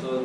Hola,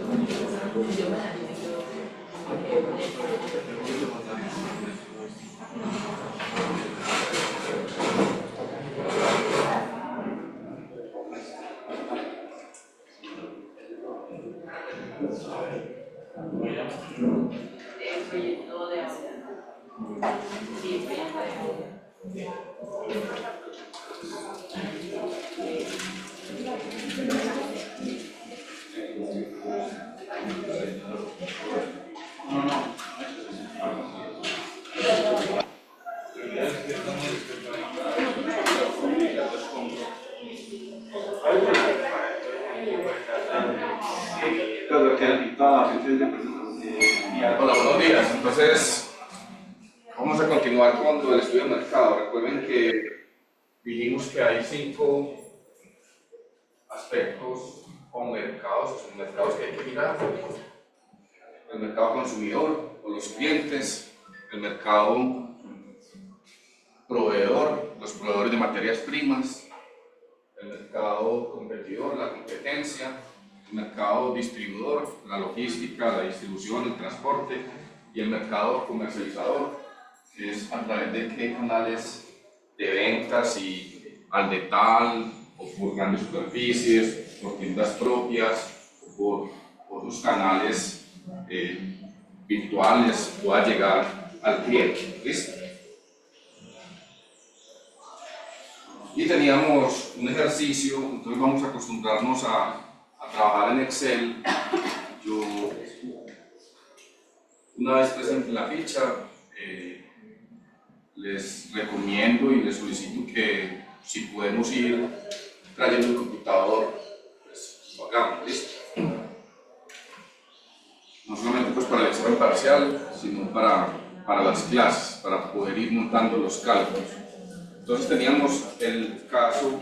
buenos días. Entonces, vamos a continuar con el estudio de mercado. Recuerden que dijimos que hay 5 aspectos o mercados que hay que mirar: el mercado consumidor o los clientes, el mercado proveedor, los proveedores de materias primas, el mercado competidor, la competencia, el mercado distribuidor, la logística, la distribución, el transporte, y el mercado comercializador, que es a través de qué canales de ventas, y al detal, o por grandes superficies, por tiendas propias, o por los canales virtuales pueda llegar al cliente. ¿Listo? Y teníamos un ejercicio, entonces vamos a acostumbrarnos a trabajar en Excel. Yo, una vez presente la ficha, les recomiendo y les solicito que, si podemos ir trayendo el computador, pues lo hagamos. ¿Listo? No solamente pues para el examen parcial, sino para las clases, para poder ir montando los cálculos. Entonces teníamos el caso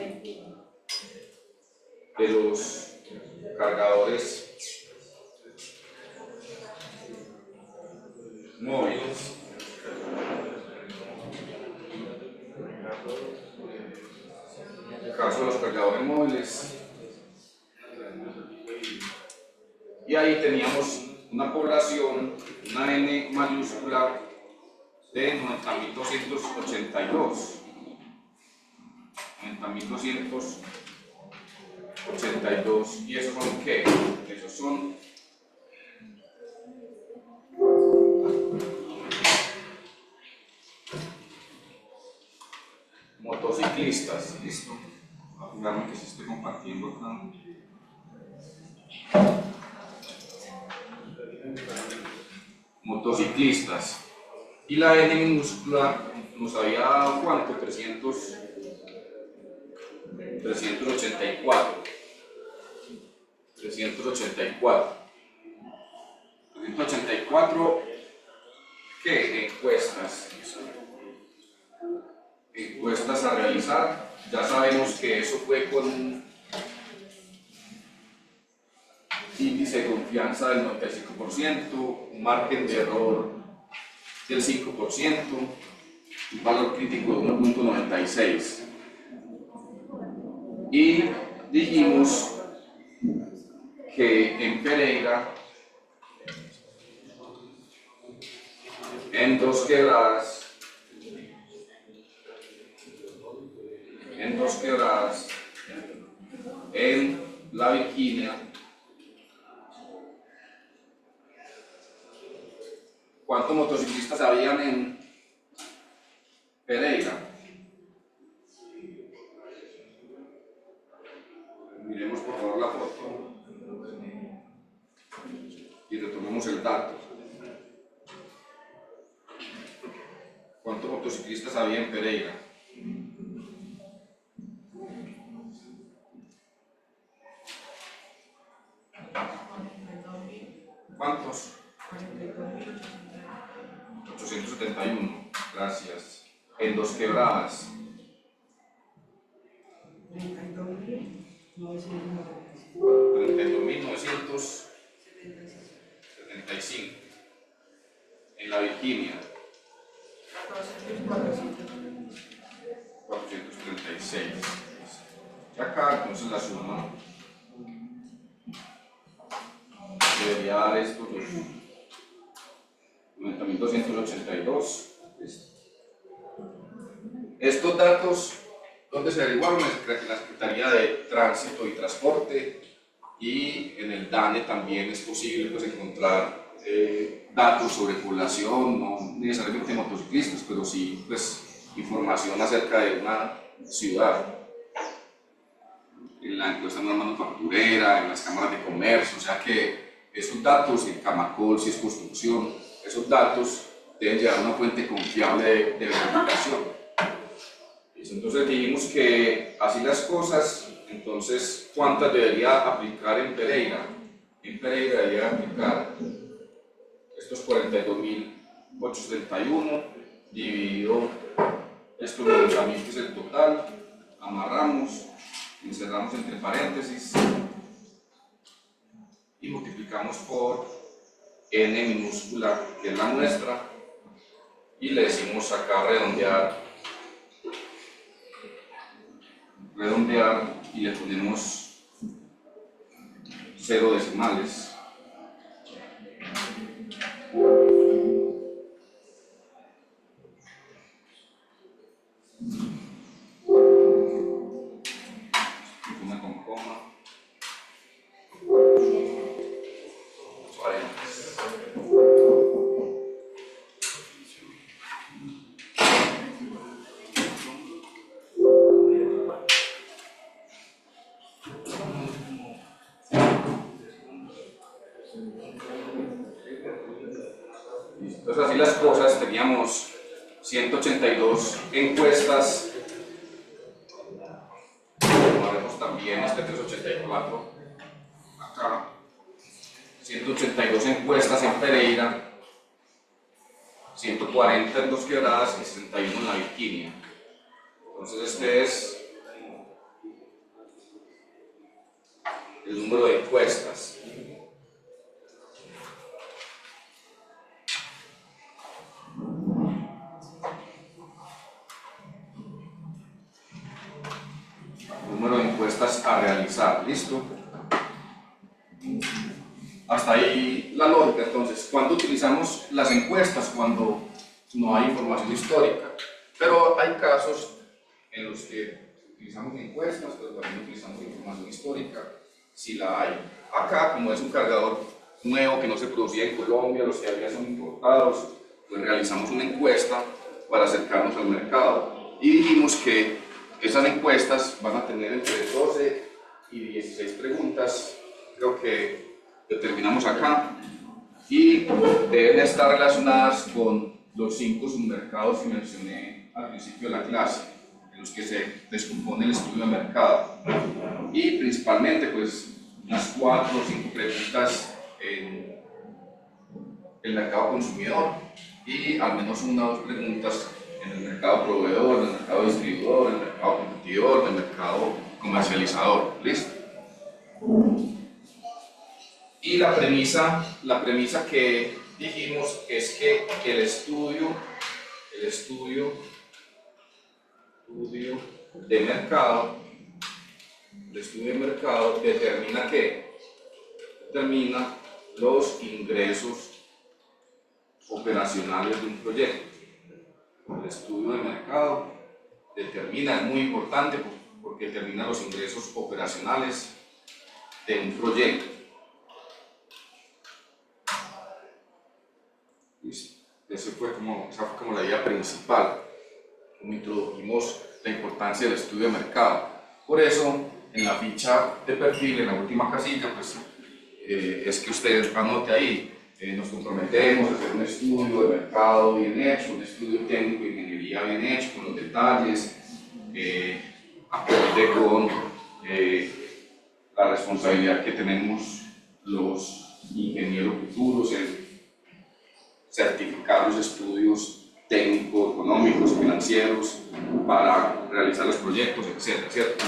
de los cargadores móviles. El caso de los cargadores móviles. Y ahí teníamos una población, una N mayúscula, de 90.282. 90.282. ¿Y esos son qué? Esos son motociclistas. ¿Listo? Voy a fijarme que se esté compartiendo acá. Motociclistas. Y la N minúscula nos había dado ¿cuánto? 384. 384. ¿Qué? Encuestas a realizar. Ya sabemos que eso fue con un índice de confianza del 95%, un margen de error del 5%, un valor crítico de 1.96. Y dijimos que en Pereira, en Dos Quebradas, en La Virginia, ¿cuántos motociclistas habían en Pereira? Miremos por favor la foto y retomemos el dato. ¿Cuántos motociclistas había en Pereira? ¿Cuántos? 871. Gracias. En Dos Quebradas. 32.975. En La Virginia. 436. Y acá entonces la suma debería dar estos los 90.282. Estos datos, ¿dónde se averiguaron? En la Secretaría de Tránsito y Transporte, y en el DANE también es posible pues, encontrar datos sobre población, no necesariamente motociclistas, pero sí pues, información acerca de una ciudad. En la encuesta no manufacturera, en las cámaras de comercio, o sea que esos datos, en Camacol, si es construcción, esos datos deben llevar a una fuente confiable de verificación. Entonces dijimos que así las cosas, entonces ¿cuántas debería aplicar en Pereira? En Pereira debería aplicar estos 42.871 dividido estos 90.000 que es el total, amarramos, encerramos entre paréntesis y multiplicamos por n minúscula, que es la nuestra, y le decimos acá redondear y le ponemos 0 decimales. Una con coma. Entonces así las cosas, teníamos 182 encuestas, tomaremos también este 384 acá, 182 encuestas en Pereira, 140 en Dos Quebradas y 61 en La Virginia. Entonces este es el número de encuestas. Número de encuestas a realizar, ¿listo? Hasta ahí la lógica. Entonces, ¿cuándo utilizamos las encuestas? Cuando no hay información histórica. Pero hay casos en los que utilizamos encuestas, pero también utilizamos información histórica, si la hay. Acá, como es un cargador nuevo que no se producía en Colombia, los que había son importados, pues realizamos una encuesta para acercarnos al mercado. Y dijimos que esas encuestas van a tener entre 12 y 16 preguntas, creo que determinamos acá, y deben estar relacionadas con los 5 submercados que mencioné al principio de la clase, en los que se descompone el estudio de mercado. Y principalmente, pues, unas 4 o 5 preguntas en el mercado consumidor y al menos 1 o 2 preguntas en el mercado proveedor, en el mercado distribuidor, en el mercado competidor, en el mercado comercializador. ¿Listo? Y la premisa que dijimos es que el estudio de mercado determina ¿qué? Determina los ingresos operacionales de un proyecto. El estudio de mercado determina, es muy importante porque determina los ingresos operacionales de un proyecto. Esa fue como la idea principal, como introdujimos la importancia del estudio de mercado. Por eso, en la ficha de perfil, en la última casilla, pues, es que usted anote ahí, nos comprometemos a hacer un estudio de mercado bien hecho, un estudio técnico de ingeniería bien hecho, con los detalles, acorde con la responsabilidad que tenemos los ingenieros futuros en certificar los estudios técnicos, económicos, financieros para realizar los proyectos, etc. ¿Cierto?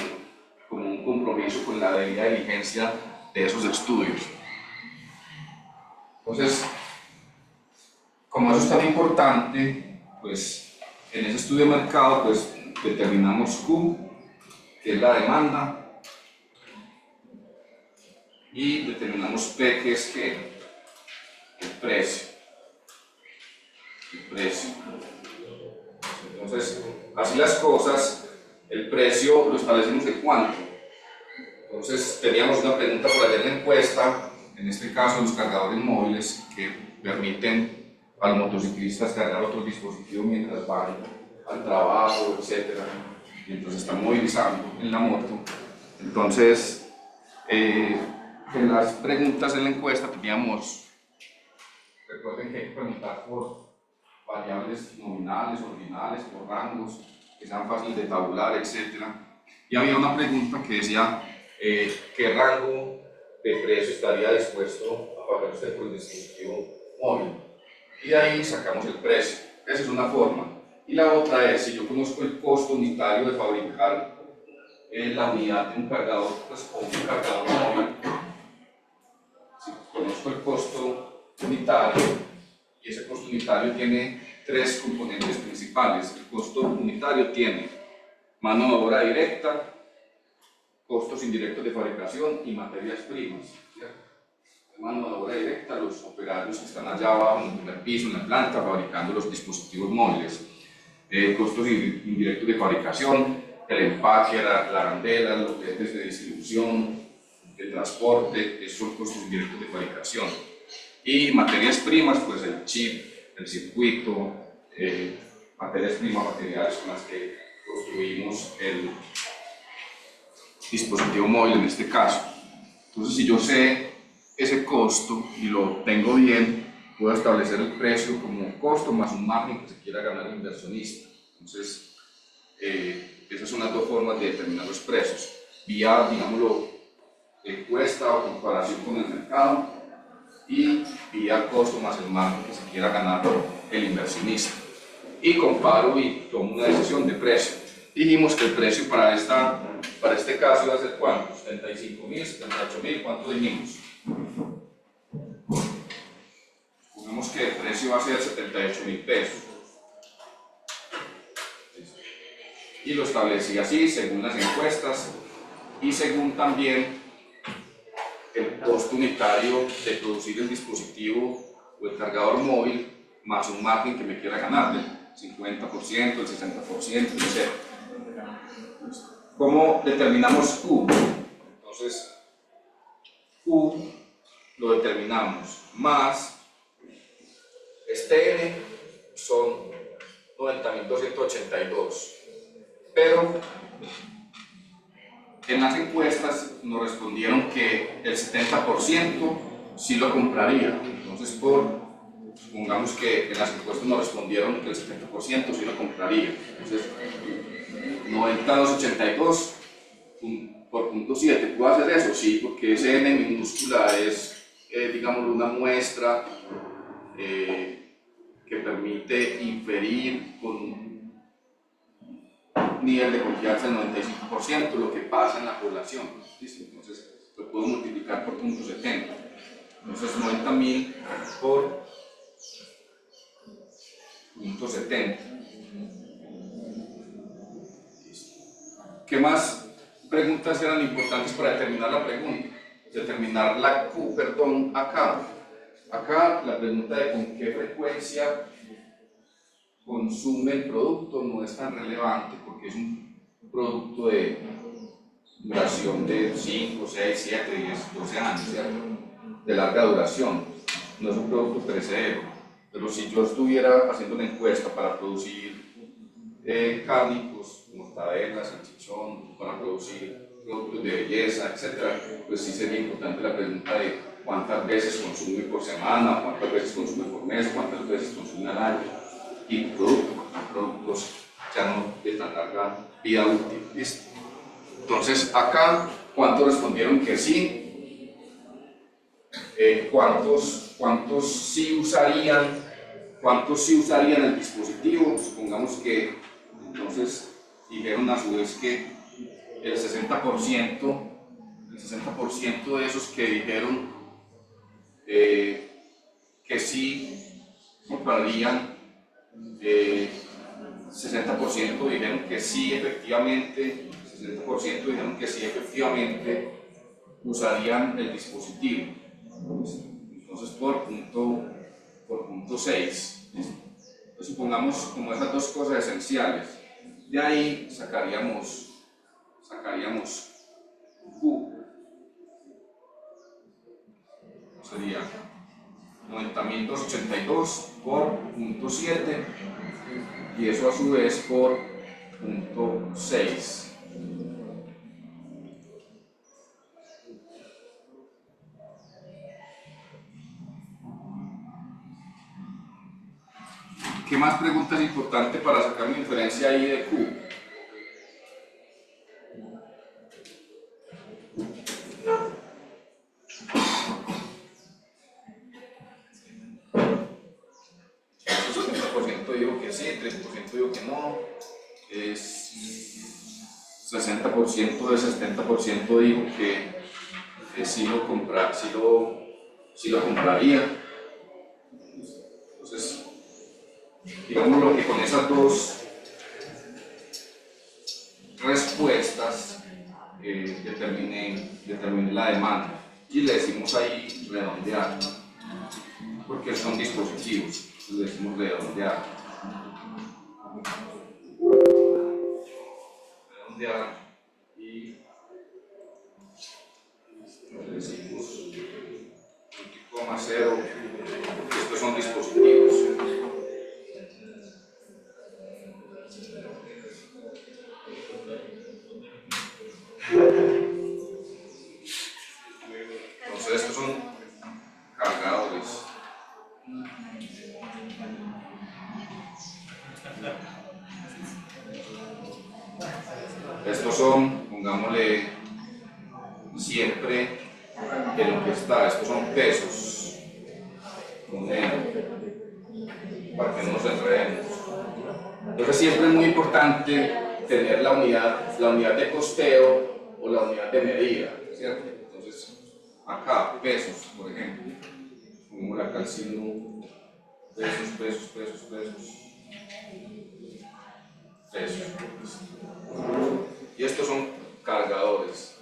Como un compromiso con la debida diligencia de esos estudios. Entonces, como eso es tan importante, pues en ese estudio de mercado pues determinamos Q, que es la demanda, y determinamos P, que es que el precio. Entonces, así las cosas, el precio lo establecemos en cuánto. Entonces, teníamos una pregunta por allá en la encuesta, en este caso los cargadores móviles que permiten a los motociclistas cargar otros dispositivos mientras van al trabajo, etc. Mientras están movilizando en la moto. Entonces, en las preguntas en la encuesta teníamos, recuerden que hay que preguntar por variables nominales, ordinales, por rangos, que sean fáciles de tabular, etc. Y había una pregunta que decía, ¿qué rango de precio estaría dispuesto a pagar usted por el dispositivo móvil? Y de ahí sacamos el precio. Esa es una forma. Y la otra es, si yo conozco el costo unitario de fabricar la unidad de un cargador, pues, o un cargador móvil, si conozco el costo unitario, y ese costo unitario tiene tres componentes principales. El costo unitario tiene mano de obra directa, costos indirectos de fabricación y materias primas. Mano de obra directa, los operarios que están allá abajo en el piso, en la planta, fabricando los dispositivos móviles. Costos indirectos de fabricación, el empaque, la arandela, los clientes de distribución, el transporte, esos son costos indirectos de fabricación. Y materias primas, pues el chip, el circuito, materias primas, materiales con las que construimos el dispositivo móvil en este caso. Entonces, si yo sé ese costo y lo tengo bien, puedo establecer el precio como un costo más un margen que se quiera ganar el inversionista. Entonces, esas son las dos formas de determinar los precios, vía, digámoslo, encuesta o comparación con el mercado, y vía costo más el margen que se quiera ganar el inversionista. Y comparo y tomo una decisión de precio. Dijimos que el precio para este caso iba a ser ¿cuánto? 75.000, 78.000, ¿cuánto dijimos? Supongamos que el precio va a ser 78.000 pesos. Y lo establecí así según las encuestas y según también el costo unitario de producir el dispositivo o el cargador móvil más un margen que me quiera ganar del 50%, el 60%, etc. ¿Cómo determinamos Q? Entonces, Q lo determinamos más este N son 90.282, pero en las encuestas nos respondieron que el 70% sí lo compraría. Entonces, supongamos que en las encuestas nos respondieron que el 70% sí lo compraría. Entonces, 90.282 por punto 7, ¿puedo hacer eso? Sí, porque ese N minúscula es, digamos, una muestra que permite inferir con un nivel de confianza del 95% lo que pasa en la población. ¿Sí? Entonces, lo puedo multiplicar por punto 70. Entonces, 90.000 por punto 70. ¿Qué más preguntas eran importantes para determinar la pregunta? Determinar la Q, perdón, acá. Acá la pregunta de con qué frecuencia consume el producto no es tan relevante porque es un producto de duración de 5, 6, 7, 10, 12 años, ¿cierto? De larga duración. No es un producto perecedero. Pero si yo estuviera haciendo una encuesta para producir cárnicos, mortadela, salchichón, para producir productos de belleza, etc., pues sí sería importante la pregunta de cuántas veces consume por semana, cuántas veces consume por mes, cuántas veces consume al año, y productos ya no de tan larga vida útil. ¿Listo? Entonces, acá, ¿cuántos respondieron que sí? ¿Cuántos sí usarían el dispositivo? Supongamos que entonces dijeron a su vez que el 60% de esos que dijeron que sí comprarían, 60% dijeron que sí efectivamente, 60% dijeron que sí efectivamente usarían el dispositivo. entonces por punto 6. Entonces supongamos como esas dos cosas esenciales. De ahí sacaríamos Q. Sería 90.282 por punto 7 y eso a su vez por punto 6. ¿Qué más pregunta es importante para sacar una inferencia ahí de Q? El 70% dijo que sí, 30% dijo que no, es 60% de 70% dijo que sí lo compraría. Entonces, digámoslo que con esas dos respuestas determiné la demanda y le decimos ahí redondear, porque son dispositivos, entonces le decimos redondear y le decimos 0,0, estos son dispositivos. Entonces estos son cargadores. Estos son, pongámosle siempre en lo que está, estos son pesos, para que no nos enredemos. Entonces siempre es muy importante tener la unidad de costeo o la unidad de medida, ¿cierto? Entonces acá, pesos, por ejemplo, ponemos acá el signo pesos. Y estos son cargadores.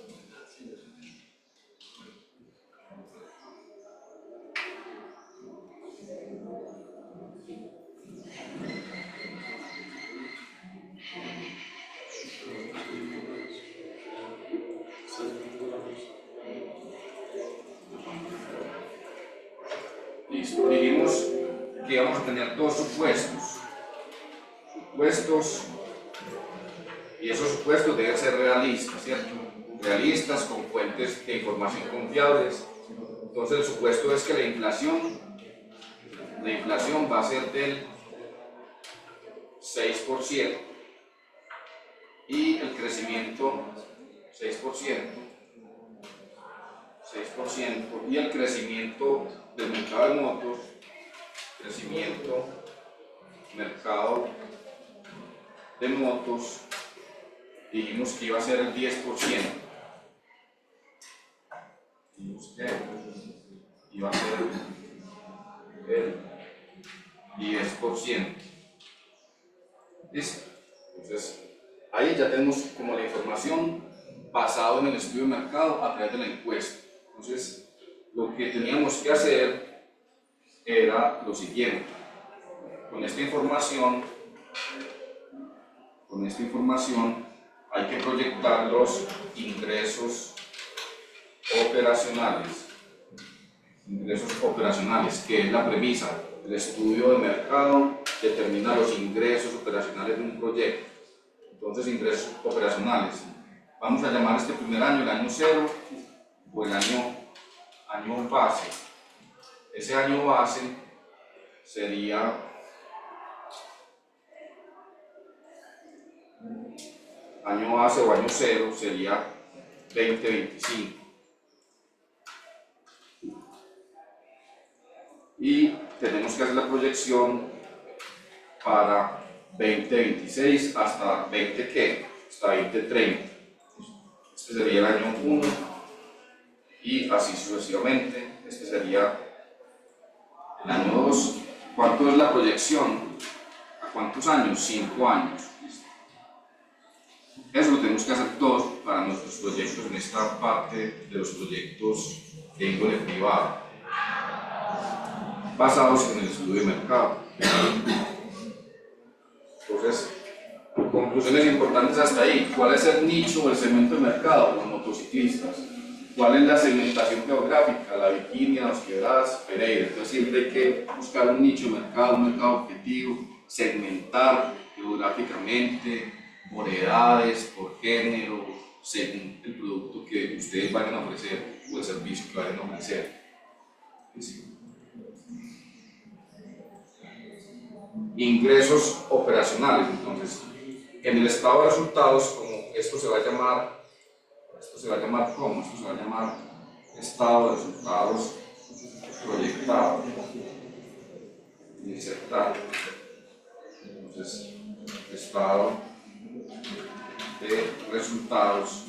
Listo, dijimos que íbamos a tener dos supuestos, y esos supuestos deben ser realistas, ¿cierto? Realistas, con fuentes de información confiables. Entonces el supuesto es que la inflación va a ser del 6% y el crecimiento 6% y el crecimiento del mercado de motos, mercado de motos, dijimos que iba a ser el 10%. Dijimos que iba a ser el 10%. ¿Listo? Entonces, ahí ya tenemos como la información basada en el estudio de mercado a través de la encuesta. Entonces, lo que teníamos que hacer era lo siguiente. Con esta información hay que proyectar los ingresos operacionales, que es la premisa. El estudio de mercado determina los ingresos operacionales de un proyecto. Entonces, ingresos operacionales. Vamos a llamar este primer año el año 0 o el año base. Ese año base sería año base o año 0 sería 2025. Y tenemos que hacer la proyección para 2026 hasta 2030. Este sería el año 1 y así sucesivamente. Este sería el año 2. ¿Cuánto es la proyección? ¿A cuántos años? 5 años. Eso lo tenemos que hacer todos para nuestros proyectos en esta parte de los proyectos de índole privado. basados en el estudio de mercado. Entonces, conclusiones importantes hasta ahí. ¿Cuál es el nicho o el segmento de mercado? Los motociclistas. ¿Cuál es la segmentación geográfica? La Virginia, Los Quebradas, Pereira. Entonces siempre hay que buscar un nicho de mercado, un mercado objetivo, segmentar geográficamente, por edades, por género, según el producto que ustedes vayan a ofrecer o el servicio que vayan a ofrecer. Ingresos operacionales. Entonces, en el estado de resultados, como esto se va a llamar ¿cómo? Esto se va a llamar estado de resultados proyectado, insertar. Entonces, estado de resultados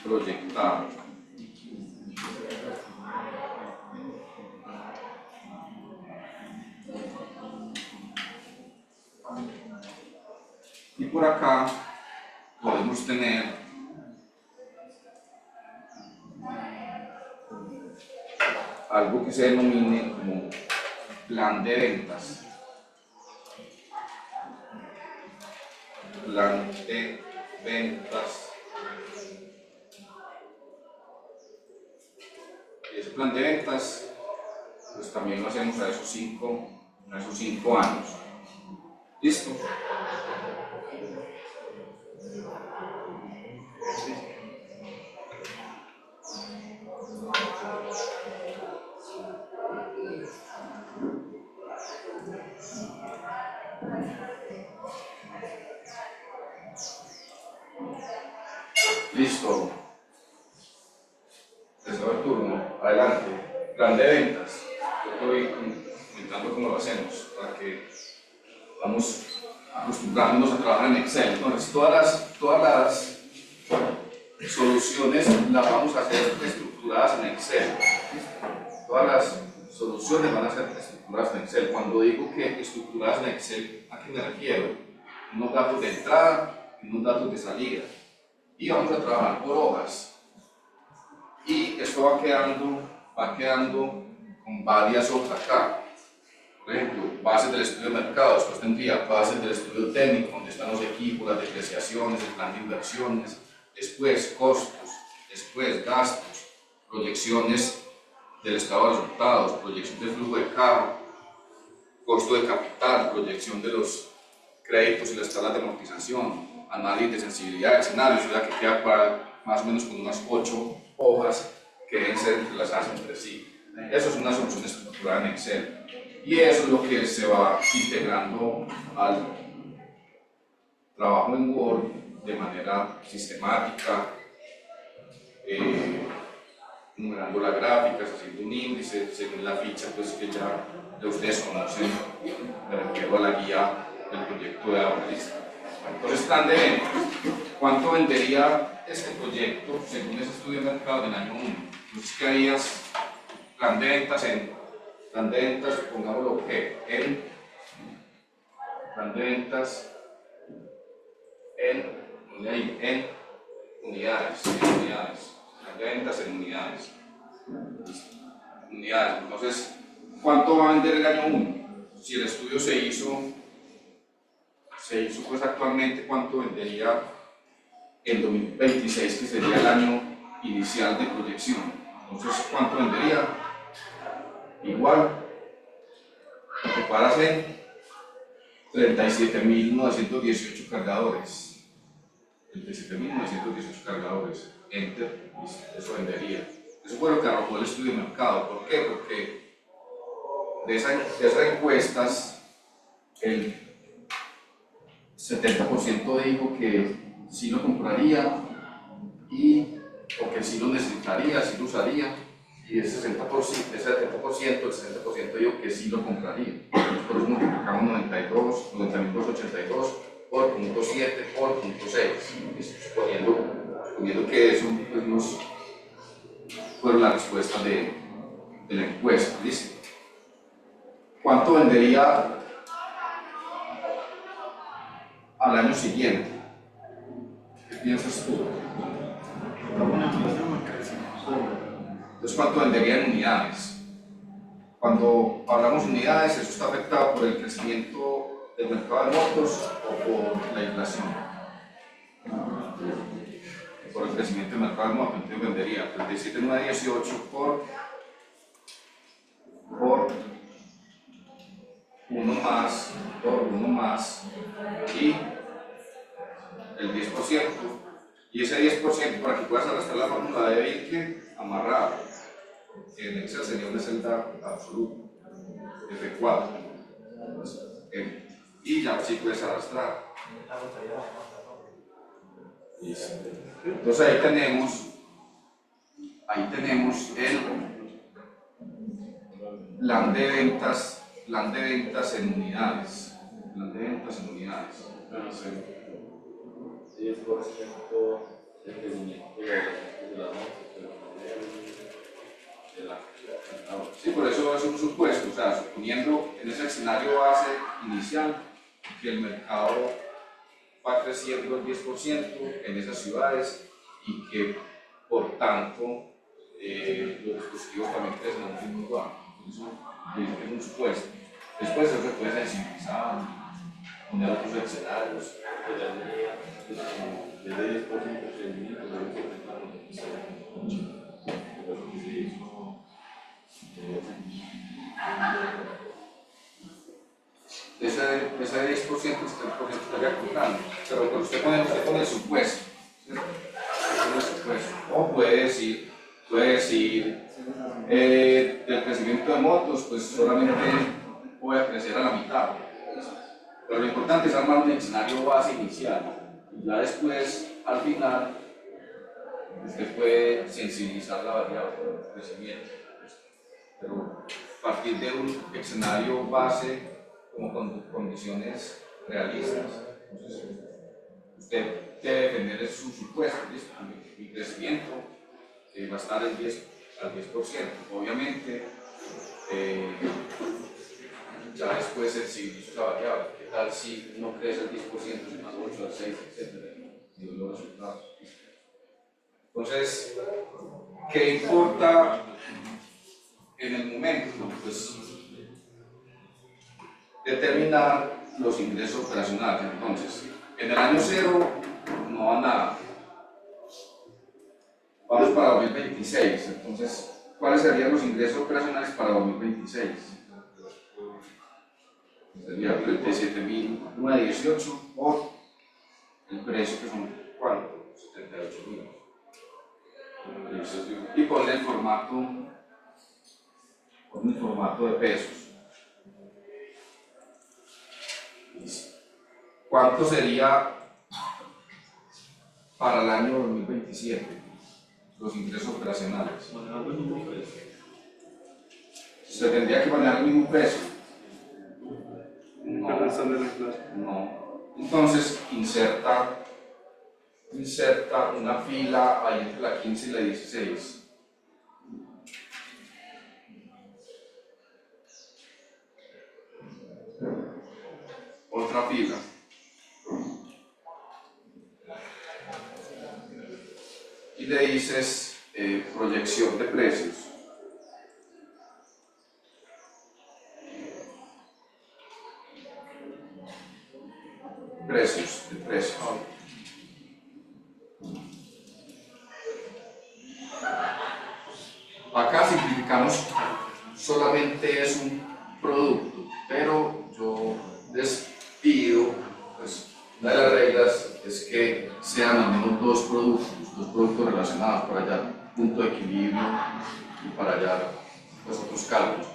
proyectado. Y por acá podemos tener algo que se denomine como plan de ventas. Plan de ventas. Y ese plan de ventas, pues también lo hacemos a esos 5 años. ¿Listo? Listo. Tercer turno. Adelante. Plan de ventas. Yo estoy comentando cómo lo hacemos para que vamos acostumbrándonos a trabajar en Excel. Entonces, todas las soluciones las vamos a hacer estructuradas en Excel. Todas las soluciones van a ser estructuradas en Excel. Cuando digo que estructuradas en Excel, ¿a qué me refiero? Unos datos de entrada y unos datos de salida. Y vamos a trabajar por hojas. Y esto va quedando con varias hojas acá. Por ejemplo, bases del estudio de mercado, después tendría bases del estudio técnico, donde están los equipos, las depreciaciones, el plan de inversiones, después costos, después gastos, proyecciones del estado de resultados, proyección del flujo de caja, costo de capital, proyección de los créditos y las tablas de amortización, análisis de sensibilidad de escenarios, o sea que queda para más o menos con unas 8 hojas que deben ser entrelazadas entre sí. Eso es una solución estructurada en Excel. Y eso es lo que se va integrando al trabajo en Word de manera sistemática, numerando las gráficas, haciendo un índice según la ficha pues, que ya ustedes conocen, me refiero a la guía del proyecto de ahora. Entonces, plan de ventas. ¿Cuánto vendería este proyecto según ese estudio de mercado del año 1? Entonces, ¿qué harías? Plan de ventas, pongámoslo que en plan de ventas en unidades, plan de ventas en unidades. Entonces, ¿cuánto va a vender el año 1? Si el estudio se hizo pues actualmente, ¿cuánto vendería el 2026, que sería el año inicial de proyección? Entonces, ¿cuánto vendería? Igual, lo que paras en 37.918 cargadores. 37.918 cargadores. Enter, eso vendería. Eso fue lo que arrojó el estudio de mercado. ¿Por qué? Porque de esas encuestas, el 70% dijo que sí lo compraría o que sí lo necesitaría, sí lo usaría. Y ese 70%, el 60% dijo que sí lo compraría. Por eso multiplicamos 90.282 por 0.7 por 0.6, suponiendo que eso pues, nos fueron las respuestas de la encuesta. ¿Listo? ¿Cuánto vendería al año siguiente? ¿Qué piensas tú? Entonces, ¿cuánto vendería en unidades? Cuando hablamos de unidades, eso está afectado por el crecimiento del mercado de motos o por la inflación. Por el crecimiento del mercado de motos, entonces vendería 37,918 por 1 más, por 1 más y el 10%. Y ese 10%, para que puedas arrastrar la fórmula, debe ir que amarrado. En Excel sería una celda absoluta, F4. Y ya sí puedes arrastrar. Listo. Entonces ahí tenemos el plan de ventas en unidades. Plan de ventas en unidades. 10% de crecimiento de la Sí, por eso es un supuesto, o sea, suponiendo en ese escenario base inicial que el mercado va creciendo el 10% en esas ciudades y que por tanto los dispositivos también crecen a un ritmo igual. Eso es un supuesto. Después eso se puede sensibilizar, poner otros escenarios. de 10% de crecimiento, Ese 10% estaría comprando, pero usted pone el supuesto. O puede decir del crecimiento de motos, pues solamente voy a crecer a la mitad. Pero lo importante es armar un escenario base inicial. Y ya después, al final, usted puede sensibilizar la variable del crecimiento. Pero a partir de un escenario base como con condiciones realistas, entonces, usted debe defender su supuesto. Mi crecimiento va a estar al 10%. Obviamente, ya después sensibilizo esa variable. ¿Qué tal si no crece el 10%, sino al 8, al 6, etcétera? Y los resultados. Entonces, ¿qué importa en el momento? Pues determinar los ingresos operacionales. Entonces, en el año 0 no va nada. Vamos para 2026. Entonces, ¿cuáles serían los ingresos operacionales para 2026? Sería 37.918 por el precio, que son ¿cuánto? 78.000. Y ponle el formato de pesos. ¿Cuánto sería para el año 2027 los ingresos operacionales? ¿Se tendría que manejar el mismo precio? No. Entonces inserta una fila ahí entre la 15 y la 16. Otra fila. Y le dices proyección de precios. Precios. Acá simplificamos, solamente es un producto, pero yo les pido, pues una de las reglas es que sean al menos dos productos relacionados para hallar punto de equilibrio y para hallar pues, otros cálculos,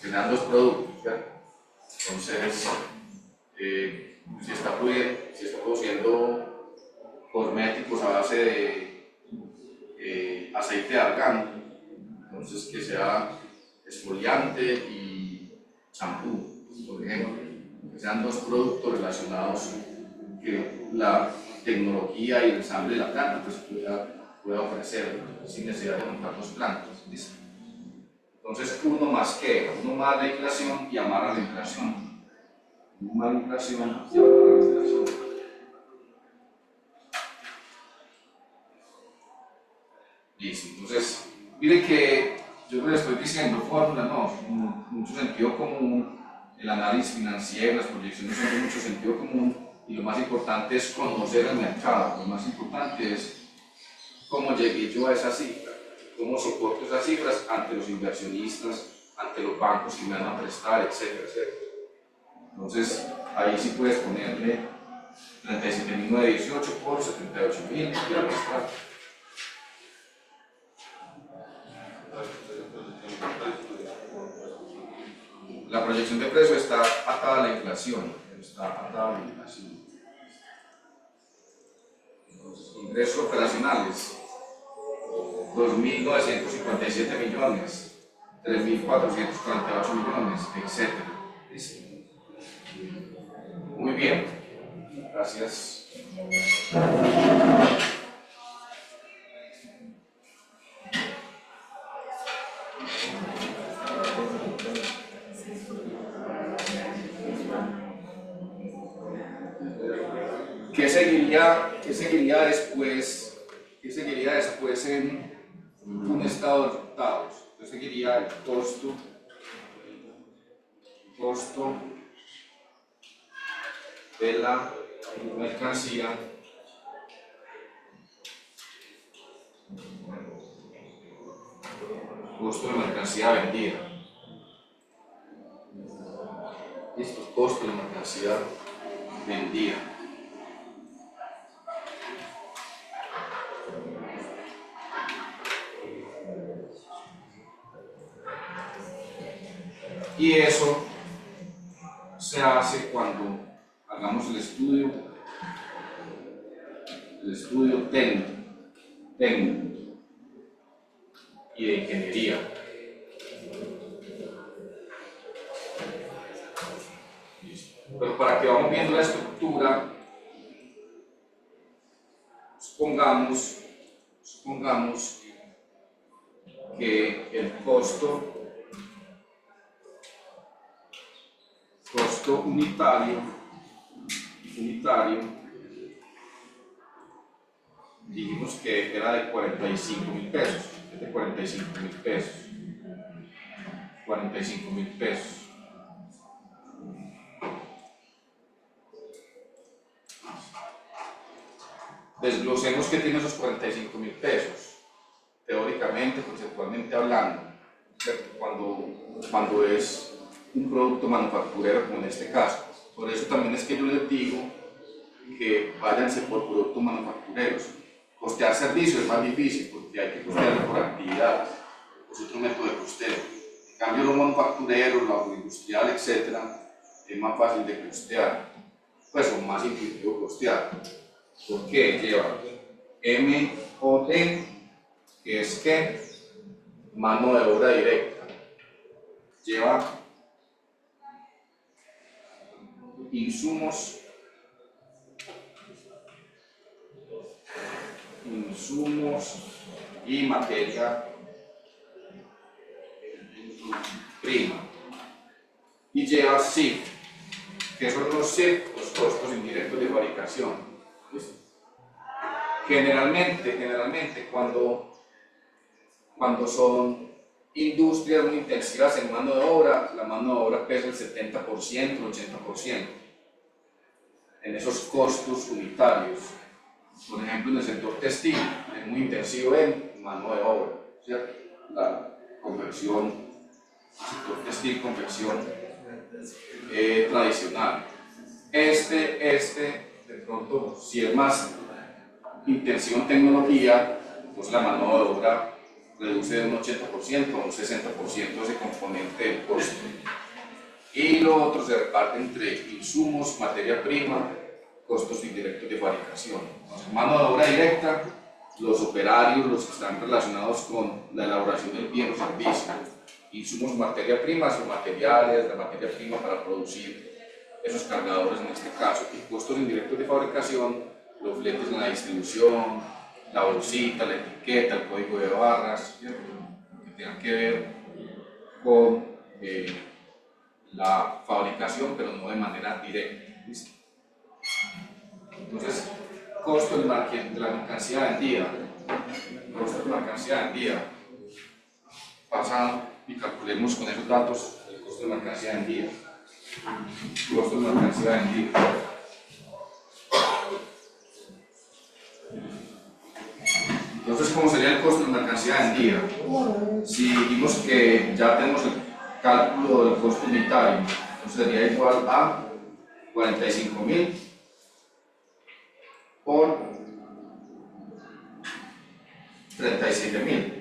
que sean dos productos, ¿cierto? Entonces, si está produciendo cosméticos a base de aceite de argán, entonces que sea exfoliante y champú, por ejemplo, que sean dos productos relacionados que la tecnología y el ensamble de la planta pues, pueda ofrecer sin necesidad de montar dos plantas. ¿Listo? Entonces uno más la inflación y amarra la inflación. Uno más la inflación y amarra la inflación. Listo, entonces miren que yo no le estoy diciendo fórmula, no, mucho sentido común, el análisis financiero, las proyecciones son de mucho sentido común, y lo más importante es conocer el mercado, lo más importante es cómo llegué yo a esa cifra, cómo soporto esas cifras ante los inversionistas, ante los bancos que me van a prestar, etcétera, etcétera. Entonces, ahí sí puedes ponerle 37.918 por 78.000 y arrastrar. La proyección de precio está atada a la inflación, Ingresos operacionales, 2.957 millones, 3.448 millones, etc. Muy bien, gracias. ¿Qué seguiría después? ¿Qué seguiría después en un estado de resultados? Entonces seguiría el costo de la mercancía vendida. Listo, costo de la mercancía vendida. Y eso se hace cuando hagamos el estudio técnico y de ingeniería. Pero para que vamos viendo la estructura, supongamos que el costo unitario, dijimos que era de 45.000 pesos, es de 45.000 pesos. 45.000 pesos. Desglosemos qué tiene esos 45.000 pesos, teóricamente, conceptualmente hablando, cuando es un producto manufacturero, como en este caso. Por eso también es que yo les digo que váyanse por productos manufactureros. Costear servicios es más difícil porque hay que costearlo por actividad, es otro método de costeo. En cambio, los manufactureros, lo agroindustrial, etc., es más fácil de costear, pues son más intuitivo costear. ¿Por qué? Lleva MOD, que es que mano de obra directa. Lleva insumos y materia prima. Y lleva CIF, que son los CIF, los costos indirectos de fabricación. Generalmente cuando son industrias muy intensivas en mano de obra, la mano de obra pesa el 70%, el 80% en esos costos unitarios. Por ejemplo, en el sector textil es muy intensivo en mano de obra, ¿cierto? La confección, sector textil, confección tradicional. De pronto, si es más intensivo en tecnología, pues la mano de obra reduce de un 80% a un 60% ese componente del costo. Y lo otro se reparte entre insumos, materia prima, costos indirectos de fabricación. Entonces, mano de obra directa, los operarios, los que están relacionados con la elaboración del bien o servicio. Insumos, materia prima, son materiales, la materia prima para producir esos cargadores en este caso. Y costos indirectos de fabricación, los fletes en la distribución, la bolsita, la etiqueta, el código de barras, ¿cierto? Que tengan que ver con la fabricación, pero no de manera directa. ¿Listo? Entonces, costo de la mercancía vendida. Costo de la mercancía vendida. pasado y calculemos con esos datos el costo de mercancía vendida. Costo de mercancía vendida. Entonces, ¿cómo sería el costo de mercancía vendida? Si dijimos que ya tenemos el cálculo del costo unitario, entonces sería igual a 45.000 por 37.000.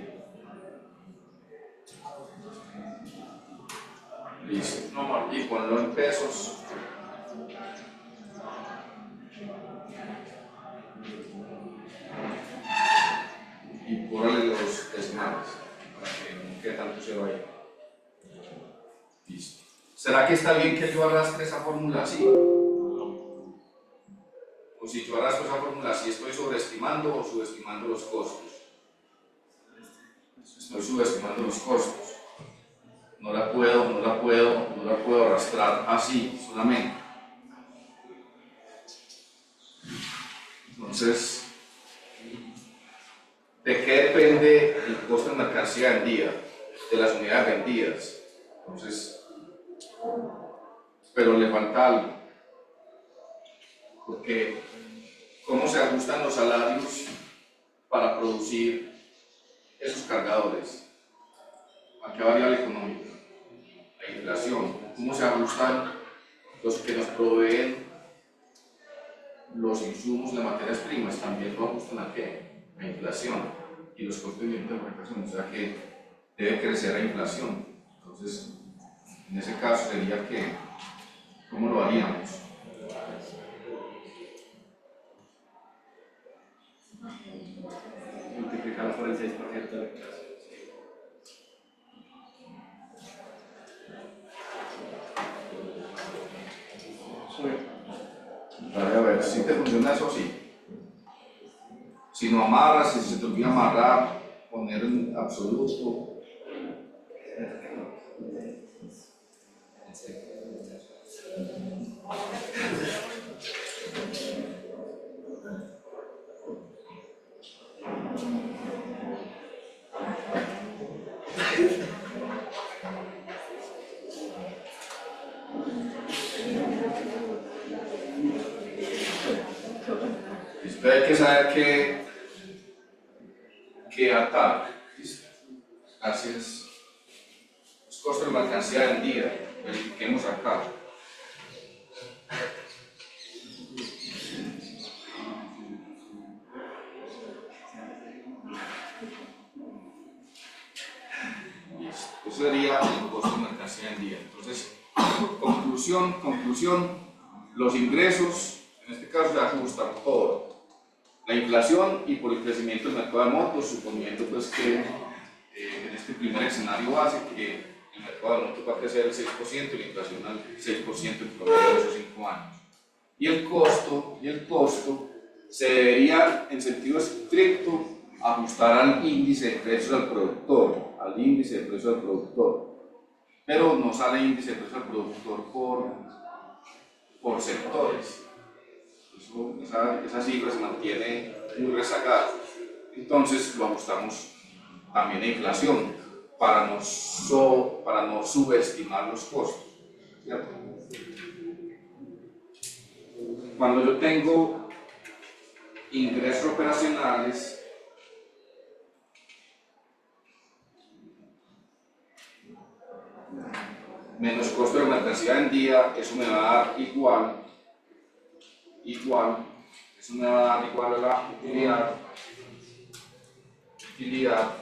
Listo. Y ponlo en pesos. Y pórale los decimales para que no quede tanto cero ahí. Listo. ¿Será que está bien que yo arrastre esa fórmula así? O si yo arrastro esa fórmula así, ¿estoy sobreestimando o subestimando los costos? Estoy subestimando los costos. No la puedo arrastrar así solamente. Entonces, ¿de qué depende el costo de mercancía vendida? De las unidades vendidas. Entonces, pero le falta algo. Porque, ¿cómo se ajustan los salarios para producir esos cargadores? ¿A qué variable económica? La inflación. ¿Cómo se ajustan los que nos proveen los insumos de materias primas? También lo ajustan a qué? La inflación y los costos de interpretación. O sea que debe crecer la inflación. Entonces, en ese caso sería que, ¿cómo lo haríamos? Multiplicarlo por el 6% de la inflación. A ver, si te funciona eso, sí. Si no amarras, si se te olvida amarrar, poner en absoluto. Esto hay que saber qué atar. Gracias. Los costos de mercancía vendida, verifiquemos acá. Listo. Eso sería el costo de mercancía vendida. Entonces, conclusión, los ingresos, en este caso se ajustan por la inflación y por el crecimiento del mercado de motos, suponiendo pues que en este primer escenario base que el mercado de motos va a crecer al 6% y la inflación al 6% en promedio de esos 5 años. Y el costo se debería, en sentido estricto, ajustar al índice de precios al productor, pero no sale índice de precios al productor por sectores. Esa cifra se mantiene muy rezagada. Entonces lo ajustamos también a inflación para no subestimar los costos, ¿cierto? Cuando yo tengo ingresos operacionales menos costo de mercancía vendida, eso me va a dar igual a la utilidad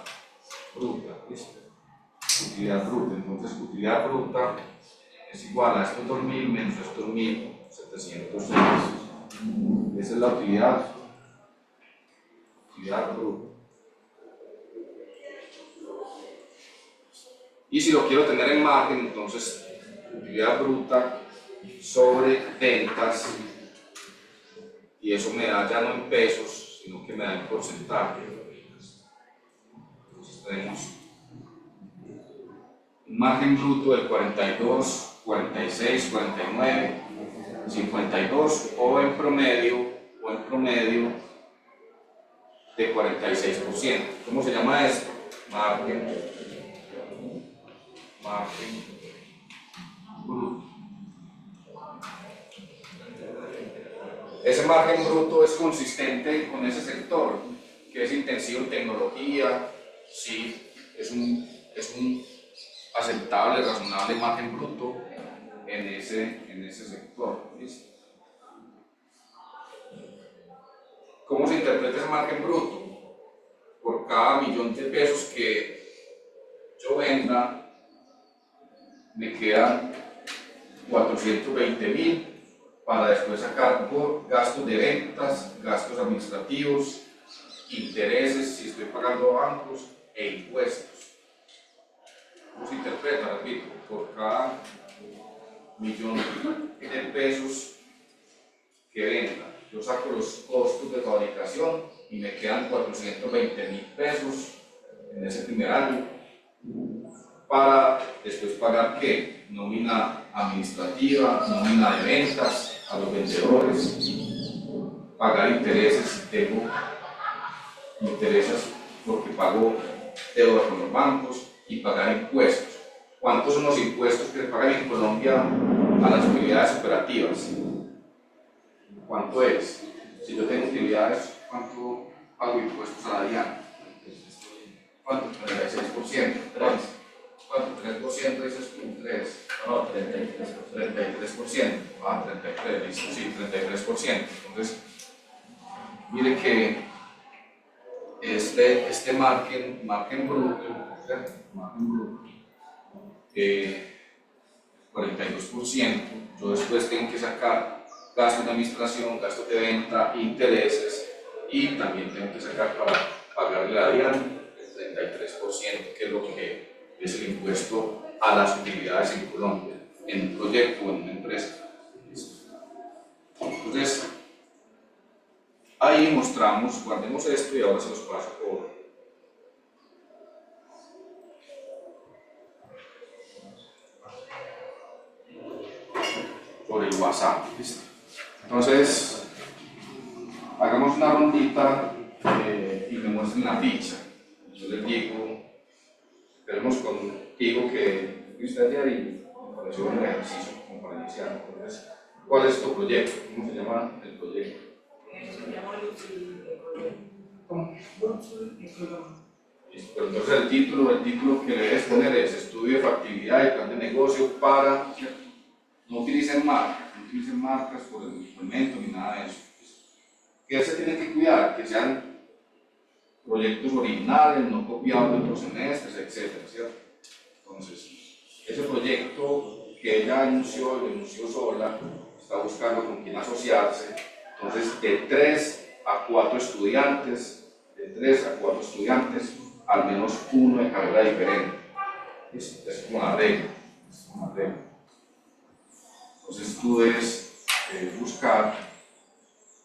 bruta. ¿Listo? Utilidad bruta. Entonces, utilidad bruta es igual a estos 2.000 menos estos 1.706. Esa es la utilidad bruta. Y si lo quiero tener en margen, entonces utilidad bruta sobre ventas, y eso me da ya no en pesos, sino que me da en porcentaje. Entonces tenemos un margen bruto del 42, 46, 49, 52 o en promedio de 46%. ¿Cómo se llama esto? Margen margen bruto. Ese margen bruto es consistente con ese sector, que es intensivo en tecnología, sí, es un aceptable, razonable margen bruto en ese sector. ¿Listo? ¿Cómo se interpreta ese margen bruto? Por cada millón de pesos que yo venda, me quedan 420.000 para después sacar por gastos de ventas, gastos administrativos, intereses si estoy pagando a bancos e impuestos. ¿Cómo se interpreta? Repito, por cada millón de pesos que venda, yo saco los costos de fabricación y me quedan 420.000 pesos en ese primer año para después pagar ¿qué? Nómina administrativa, nómina de ventas a los vendedores, pagar intereses si tengo intereses porque pago deuda con los bancos y pagar impuestos. ¿Cuántos son los impuestos que se pagan en Colombia a las utilidades operativas? ¿Cuánto es? Si yo tengo utilidades, ¿cuánto pago impuestos a la DIAN? ¿Cuánto? 36%. ¿Cuánto? 3% dices tú, 3. No, 33%. 33%. Ah, 33, listo, sí, 33%. Entonces, mire que este margen bruto, 42%, yo después tengo que sacar gastos de administración, gastos de venta, intereses y también tengo que sacar para pagarle a DIAN el 33%, que es lo que es el impuesto a las utilidades en Colombia, en un proyecto o en una empresa. Entonces, ahí mostramos, guardemos esto y ahora se los paso por el WhatsApp. ¿Listo? Entonces, hagamos una rondita y me muestren la ficha. Yo les digo, tenemos contigo que fuiste ayer y me pareció un ejercicio como para iniciar. Entonces, ¿cuál es tu proyecto? ¿Cómo se llama el proyecto? Se llama Lucy Ecológico. ¿Cómo? Lucy Ecológico. Listo, entonces el título que le debes poner es Estudio de factibilidad y plan de negocio para, no utilicen marcas por el momento ni nada de eso. ¿Qué se tiene que cuidar? Que sean proyectos originales, no copiados de otros semestres, etcétera, ¿cierto? Entonces, ese proyecto que ella anunció, lo anunció sola, está buscando con quién asociarse. Entonces, de 3 a 4 estudiantes, al menos uno de carrera diferente. Es como la regla. Entonces, tú debes buscar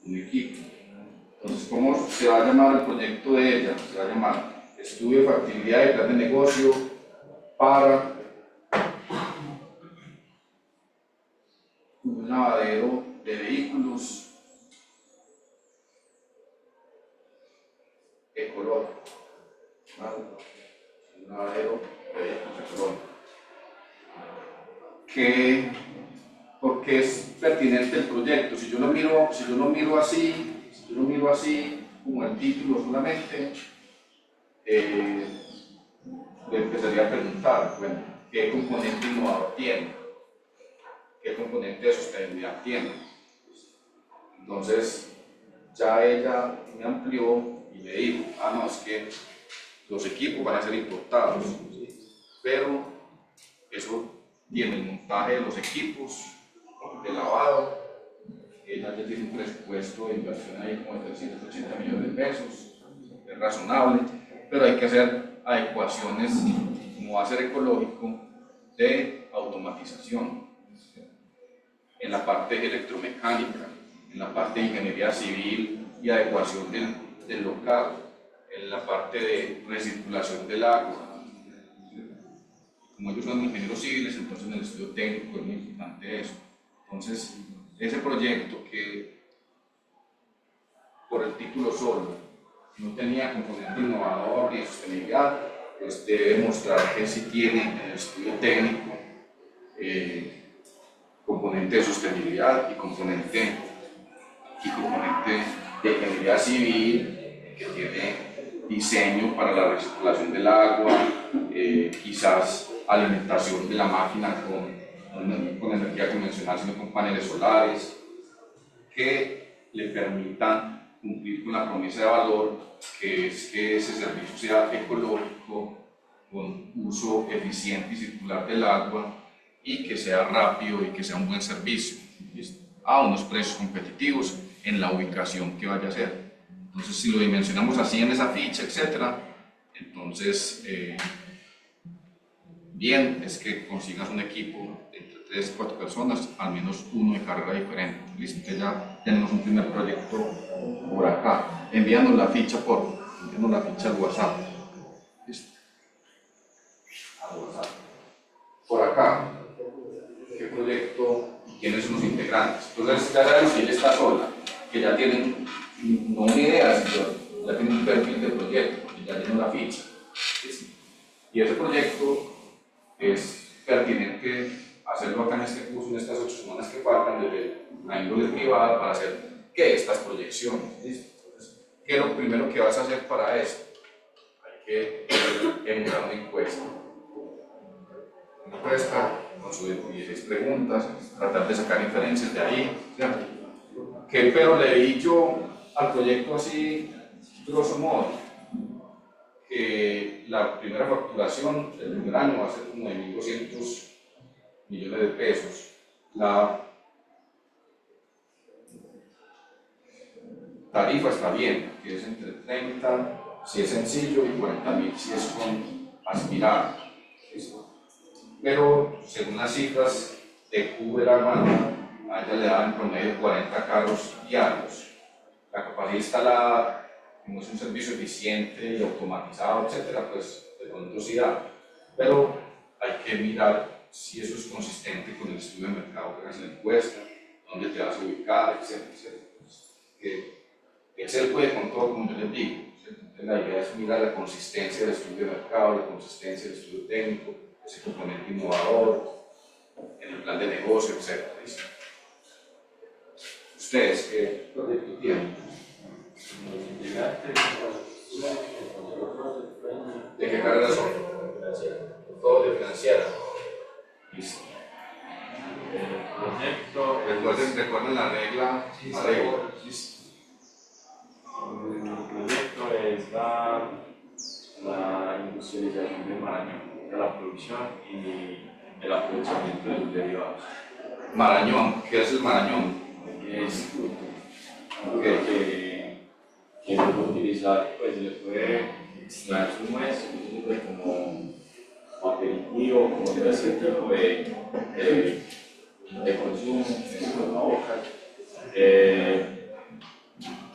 un equipo. Entonces, ¿cómo se va a llamar el proyecto de ella? Se va a llamar Estudio de factibilidad y plan de negocio para un lavadero de vehículos ecológico. ¿Vale? Un lavadero de vehículos ecológico. ¿Por qué es pertinente el proyecto? Si yo lo miro así, como el título solamente, le empezaría a preguntar, bueno, ¿qué componente innovador tiene? ¿Qué componente de sostenibilidad tiene? Entonces, ya ella me amplió y me dijo, no, es que los equipos van a ser importados, pero eso tiene el montaje de los equipos de lavado. Ella ya tiene un presupuesto de inversión ahí como de 380 millones de pesos, es razonable, pero hay que hacer adecuaciones, como va a ser ecológico, de automatización en la parte electromecánica, en la parte de ingeniería civil y adecuación del local, en la parte de recirculación del agua. Como ellos son ingenieros civiles, entonces en el estudio técnico es muy importante eso. Entonces, ese proyecto que por el título solo no tenía componente innovador ni sostenibilidad, pues debe mostrar que sí tiene en el estudio técnico componente de sostenibilidad y componente de ingeniería civil, que tiene diseño para la recirculación del agua, quizás alimentación de la máquina con energía convencional, sino con paneles solares, que le permitan cumplir con la promesa de valor, que es que ese servicio sea ecológico, con uso eficiente y circular del agua, y que sea rápido y que sea un buen servicio, ¿listo? A unos precios competitivos en la ubicación que vaya a ser. Entonces, si lo dimensionamos así en esa ficha, etcétera, entonces, bien es que consigas un equipo de entre 3 o 4 personas, al menos uno de carrera diferente. Listo, que ya tenemos un primer proyecto por acá. Envíanos la ficha al WhatsApp. Listo. Al WhatsApp. Por acá, ¿qué proyecto y quiénes son los integrantes? Entonces, ya sabemos que ella está sola, que ya tienen no una idea, sino ya tienen un perfil de proyecto, porque ya tienen la ficha. ¿Sí? Y ese proyecto es pertinente hacerlo acá en este curso, en estas 8 semanas que faltan, desde la índole privada, para hacer ¿qué? Estas proyecciones. ¿Listo? Entonces, ¿qué es lo primero que vas a hacer para esto? Hay que emular una encuesta. Una encuesta con sus 16 preguntas, tratar de sacar inferencias de ahí. ¿Cierto? ¿Qué pero le di yo al proyecto así, grosso modo? Que la primera facturación del primer año va a ser como de 1.200 millones de pesos. La tarifa está bien, que es entre 30 si es sencillo y 40.000 si es con aspirado. Pero según las cifras de Uber Armada, a ella le dan en promedio 40 carros diarios. La capacidad instalada, como es un servicio eficiente y automatizado, etcétera, pues de pronto sí da. Pero hay que mirar si eso es consistente con el estudio de mercado que hagas en la encuesta, dónde te vas a ubicar, etcétera, etcétera. Que Excel puede con todo, como yo les digo. Entonces, la idea es mirar la consistencia del estudio de mercado, la consistencia del estudio técnico, ese componente innovador, en el plan de negocio, etcétera. ¿Listo? ¿Ustedes qué proyecto tienen? ¿De qué carrera son? Todo de financiera. Listo. Recuerden la regla. Listo. El proyecto es la industrialización de Marañón, de la producción y el aprovechamiento de los derivados. Marañón, ¿qué es el Marañón? Es fruto que se puede utilizar, pues se le puede extraer su nuez, se le puede como aperitivo, como ese tipo de consumo en la boca.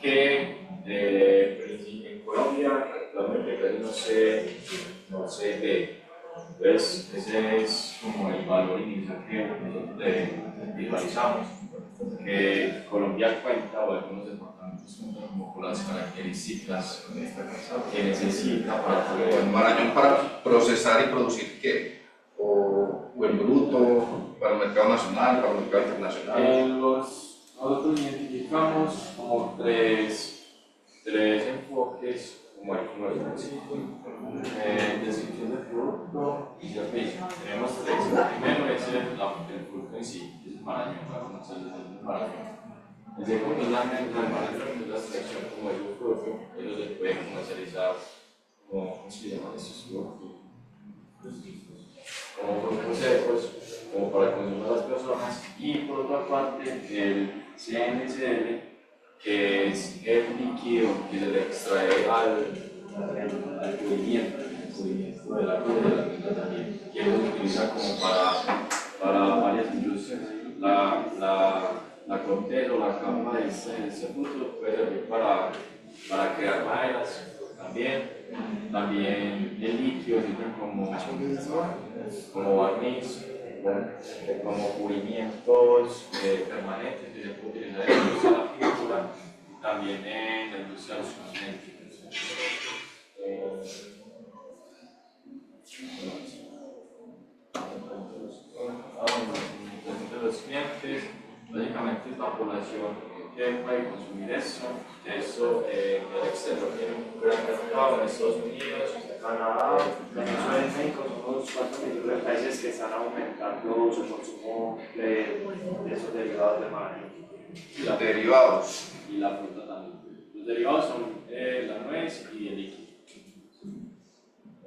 Que en Colombia actualmente casi no se ve. Entonces, ese es como el valor inicial que nosotros visualizamos, que Colombia cuenta, o algunos departamentos cuentan como con las características que necesita para poder. El Marañón para procesar y producir ¿qué? O en bruto, para el mercado nacional, para el mercado internacional. Nosotros identificamos como tres enfoques, como el comercio, descripción del producto y servicio. Tenemos tres. El primero es el producto en sí, es el Marañón, la comercialización del Marañón. El segundo es la venta del Marañón, que es la extracción como el producto, ellos se pueden comercializar ¿cómo se llaman estos productos? Como productos secos, como para consumir a las personas. Y por otra parte, el CNCL, que es el líquido que se le extrae al cubrimiento, el cubrimiento de la piel de la planta también, que se utiliza como para varias industrias. La corteza o la capa de ese fruto puede servir para crear maderas también el líquido sirve como barniz, como cubrimientos permanentes que se puede utilizar en la industria de la pintura y también en la industria de los cosméticos. una población que puede consumir eso. Eso en el exterior tiene un gran mercado en Estados Unidos, Canadá, Venezuela y México son los 4 millones de países que están aumentando su consumo de esos derivados de maíz. Los derivados. Y la fruta también. Los derivados son la nuez y el líquido.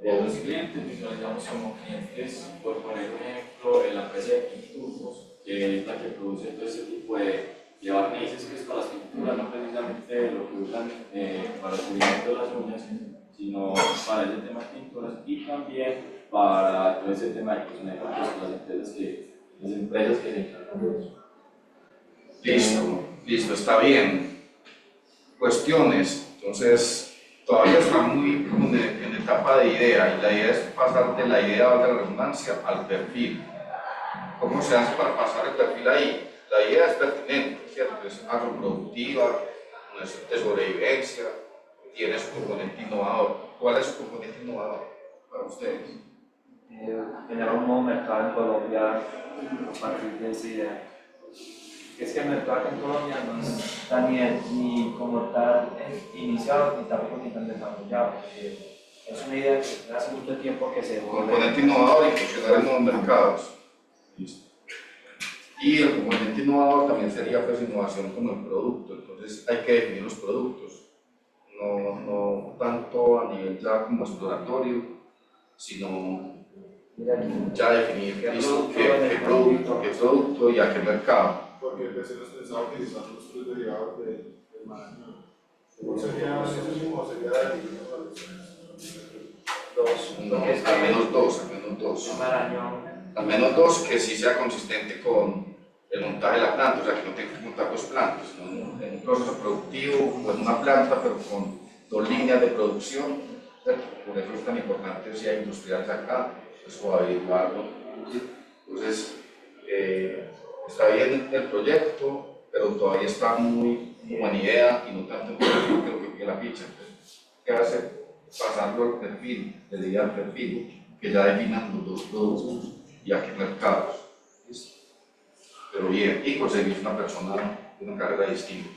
Los clientes visualizamos como clientes, por poner un ejemplo, la empresa de pinturos, que es la que produce todo ese tipo de barnices que es para las pinturas, no precisamente lo que usan para el cubrimiento de las uñas, sino para ese tema de pinturas y también para todo ese tema de cosméticos, las empresas que se encargan de eso. Listo, está bien. Cuestiones, entonces todavía está muy como en etapa de idea y la idea es pasar de la idea de la redundancia al perfil. ¿Cómo se hace para pasar el perfil ahí? La idea es pertinente, ¿cierto? Es agroproductiva, no es de sobrevivencia, tiene su componente innovador. ¿Cuál es su componente innovador para ustedes? Generar un nuevo mercado en Colombia a partir de esa idea. Es que el mercado en Colombia no está ni como tal iniciado, ni tampoco ni tan desarrollado. Es una idea que hace mucho tiempo que se vuelve. Componente innovador y funcionar en nuevos mercados. Listo. Y el componente innovador también sería pues innovación como el producto, entonces hay que definir los productos, no tanto a nivel ya como exploratorio, sino ya definir qué producto y a qué mercado. Porque recién nos pensaba utilizar los tres derivados del marañón. ¿Cómo sería eso mismo o sería de Al menos dos. Marañón. Al menos dos que sí sea consistente con el montaje de la planta, o sea que no tenga que montar dos plantas, sino en un proceso productivo o en una planta, pero con dos líneas de producción. Por eso es tan importante si hay industriales acá, pues o averiguarlo. Entonces, está bien el proyecto, pero todavía está muy buena idea y no tanto en lo que pide la ficha. Entonces, ¿qué hace? Pasarlo al perfil, le diría al perfil, que ya definan los dos productos y a qué mercados. Pero bien, y conseguir una persona de una carrera distinta,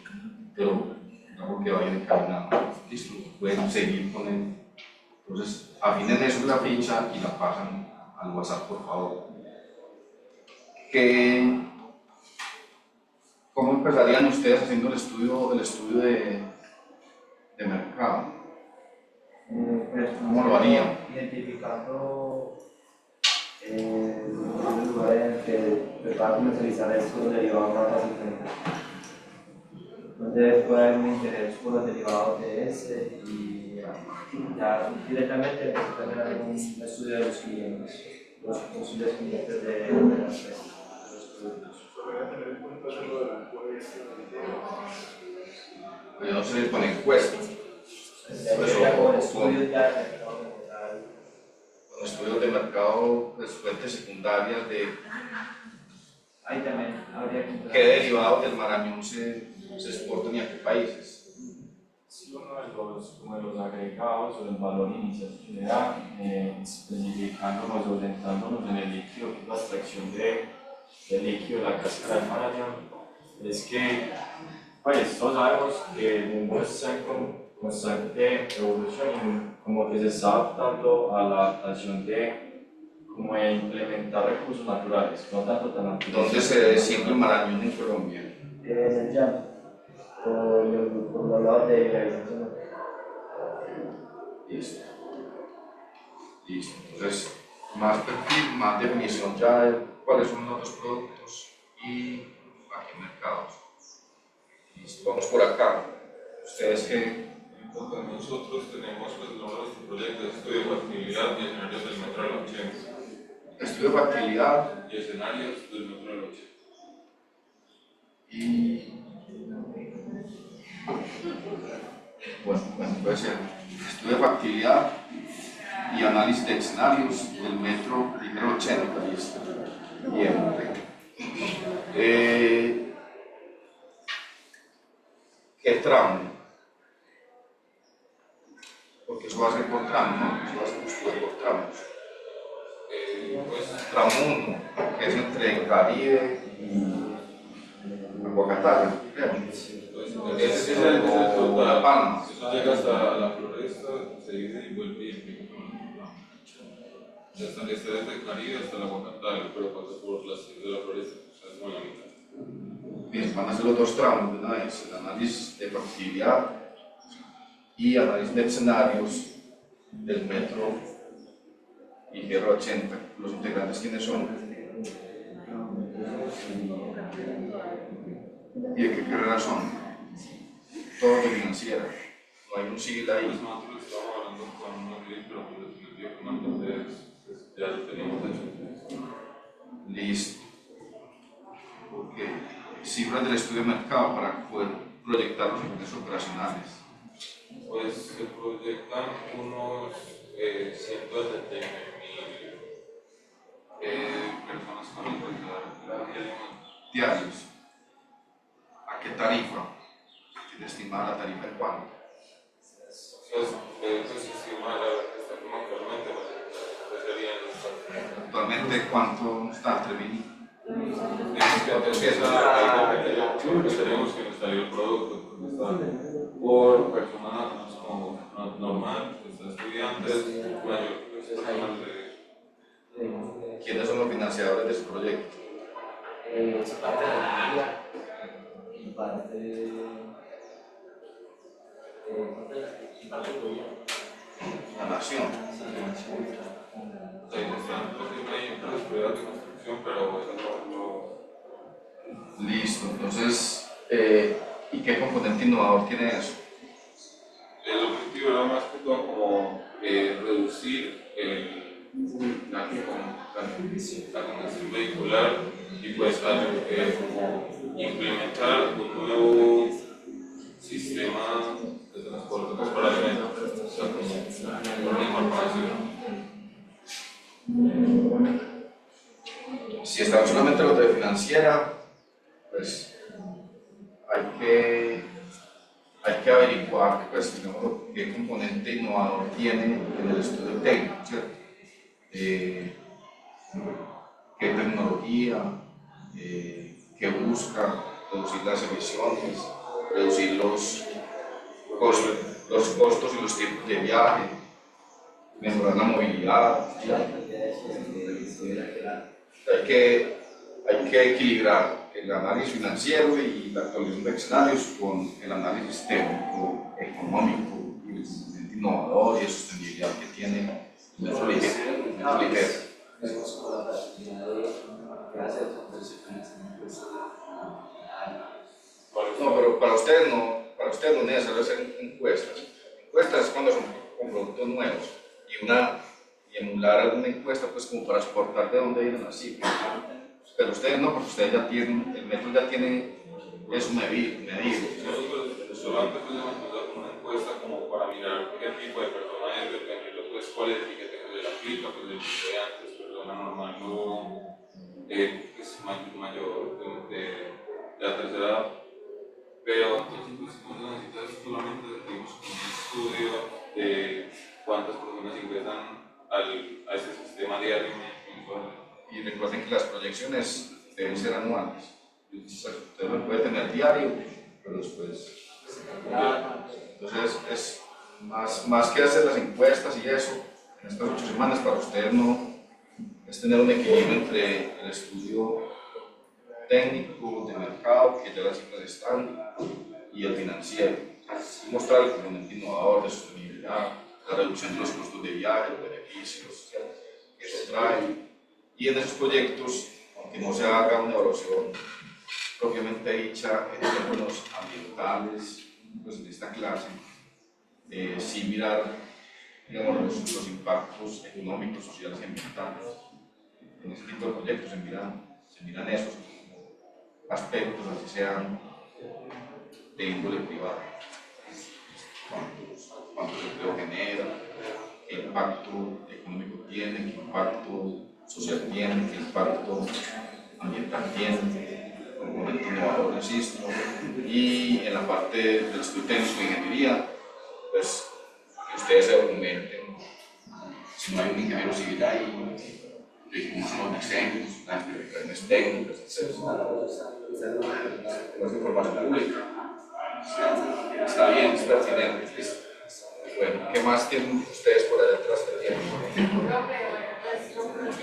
pero algo que vaya encaminado. Listo, pueden seguir con él. Entonces, afinen eso en la ficha y la pasan al WhatsApp, por favor. ¿Cómo empezarían ustedes haciendo el estudio de mercado? Pues, ¿Cómo lo harían? Identificando los lugares en que se va a comercializar estos derivados más fácilmente. Entonces puede haber un interés por los derivados de ese y ya directamente también hacer un estudio de los clientes, los posibles clientes de la empresa, de los productos. Debería tener en cuenta lo de la encuesta. No se les pone encuestas. Ya con estudios ya de mercado general. Con estudios de mercado, pues, fuentes secundarias de Ahí también habría que entrar. qué derivados del marañón se exportan y a qué países. Sí, uno como de los agregados o el valor inicial que le da, especificándonos o centrándonos en el líquido, que es la extracción del líquido de la cáscara del marañón, es que pues todos sabemos que el mundo está en constante evolución y como que se está adaptando a la adaptación de como de implementar recursos naturales, no tanto tan naturales. ¿Dónde se siembra el marañón en Colombia? En el llano, por los lados de la Vicencio. Listo. Entonces, más perfil, más definición ya de cuáles son los otros productos y a qué mercados. Listo, vamos por acá. ¿Ustedes qué? Entonces nosotros tenemos pues, nuestro proyecto de estudio de factibilidad y escenarios del metro del 80. Estudio de factibilidad Y escenarios del metro del 80. y... Bueno, puede ser. Estudio de factibilidad y análisis de escenarios del metro primero 80. Listo. Bien. ¿Qué tramo? Porque eso va a ser por tramo, ¿no? Eso va a ser estudio por tramos. Pues tramo 1, que es entre Caribe y Guacatá, creo. Ese es el La total. Palma. Eso llega hasta la floresta, se divide y vuelve y empieza con la mancha. Este desde el Caribe hasta la Guacatá, pero pasa por la ciudad de la floresta, o sea, es como la mitad. Bien, van a hacer los dos tramos de una vez, el análisis de factibilidad y análisis de escenarios del metro y GR80. Los integrantes, ¿quiénes son? ¿Y de qué carrera son? Todos de financiera. No hay un civil ahí. Pues nosotros estamos hablando con una ley, pero pues definitivamente con antes ya lo teníamos hecho. Listo. Ok. Cifras del estudio de mercado para poder proyectar los ingresos operacionales. Pues se proyectan unos 179.000 personas con el Diarios. ¿A qué tarifa? ¿Tiene estimada la tarifa en cuánto? Pues se estima la está como actualmente, pues serían Actualmente, ¿cuánto está? 3.000. tenemos que nos salió el producto, porque está por personas como normal, está estudiantes, mayor, personas de ¿Quiénes son los financiadores de su proyecto? Esa parte de la familia y parte del gobierno. La nación. están pues hay empresas privadas de construcción, pero eso no. Listo. Entonces, ¿y qué componente innovador tiene eso? El objetivo era más que todo como reducir la congestión vehicular y pues como implementar un nuevo sistema de transporte pues, para el metro, o sea, como una incorporación. Si están solamente los de financiera, pues hay que averiguar pues, digamos, qué componente innovador tiene en el estudio técnico, ¿cierto? Qué tecnología, qué busca, reducir las emisiones, reducir los costos y los tiempos de viaje, mejorar la movilidad. Hay que equilibrar el análisis financiero y la actualización de escenarios con el análisis técnico, económico, y el componente innovador y de sostenibilidad que tiene el metro ligero. No, pero para usted no es necesario hacer encuestas. Encuestas es cuando son con productos nuevos y emular alguna encuesta pues como para exportar de dónde vienen las cifras. Pero ustedes no, porque ustedes ya tienen, el metro ya tiene eso medido. Nosotros solo antes pues hemos empezado con una encuesta como para mirar qué tipo de persona es, dependiendo pues cuál es el etiquete que se le aplica, pues del estudiante, persona normal no es mayor de la tercera edad. Pero entonces pues no necesitas solamente digamos, un estudio de cuántas personas ingresan a ese sistema diario mensual. Y recuerden que las proyecciones deben ser anuales. Usted lo puede tener diario, pero después. Entonces, es más que hacer las encuestas y eso, en estas 8 semanas para ustedes no es tener un equilibrio entre el estudio técnico de mercado, que ya las cifras están, y el financiero. Mostrar el componente innovador de sostenibilidad, la reducción de los costos de viaje, los beneficios que eso trae. Y en esos proyectos, aunque no se haga una evaluación propiamente dicha en términos ambientales, pues en esta clase, sí mirar digamos, los impactos económicos, sociales y ambientales. En ese tipo de proyectos se miran esos aspectos, así sean de índole privada. ¿Cuánto empleo genera? ¿Qué impacto económico tiene? ¿Qué impacto social tiene? ¿Qué impacto ambiental tiene? Componente innovador, insisto. Y en la parte del estudio técnico de ingeniería, pues que ustedes se documenten. Si no hay un ingeniero civil ahí, Dijimos unos diseños, unas explicaciones técnicas, etc. No es información pública. Está bien, es pertinente. Bueno, ¿qué más tienen ustedes por allá atrás del tiempo? Nuestro proyecto se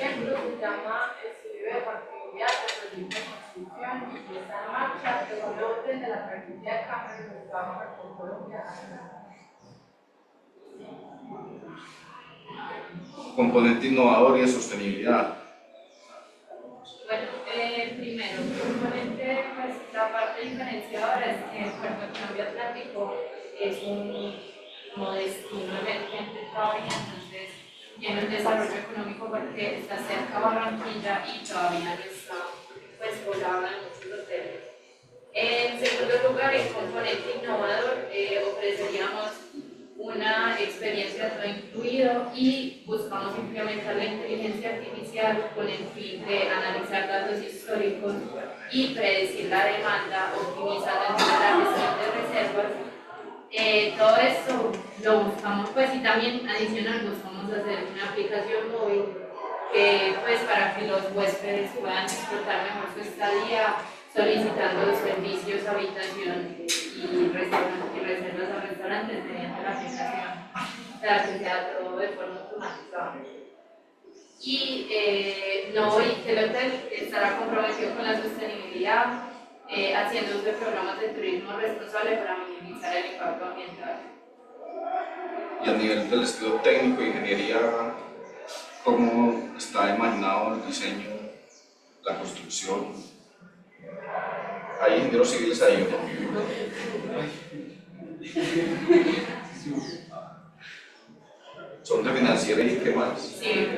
llama Estudio de Factibilidad de Proyecto de Construcción y está en marcha según el orden de la práctica de cambio de trabajo en Colombia. Componente innovador y de sostenibilidad. Bueno, primero, componente, pues la parte diferenciadora es que Puerto Cambio Atlántico es un destino emergente todavía, entonces tiene un desarrollo económico porque está cerca a Barranquilla y todavía no está pues poblada en muchos hoteles. En segundo lugar, en componente innovador, ofreceríamos una experiencia todo incluido y buscamos implementar la inteligencia artificial con el fin de analizar datos históricos y predecir la demanda, optimizando la gestión de reservas. Todo esto lo buscamos, pues, y también adicional buscamos hacer una aplicación móvil que, pues, para que los huéspedes puedan disfrutar mejor su estadía solicitando servicios, habitación y reservas a restaurantes mediante la aplicación, para que sea todo de forma automatizada. Y que el hotel estará comprometido con la sostenibilidad, haciendo uso de programas de turismo responsable para minimizar el impacto ambiental. Y a nivel del estudio técnico de ingeniería, ¿cómo está imaginado el diseño, la construcción? ¿Hay ingenieros civiles ahí? ¿Son de financiera y qué más? Sí.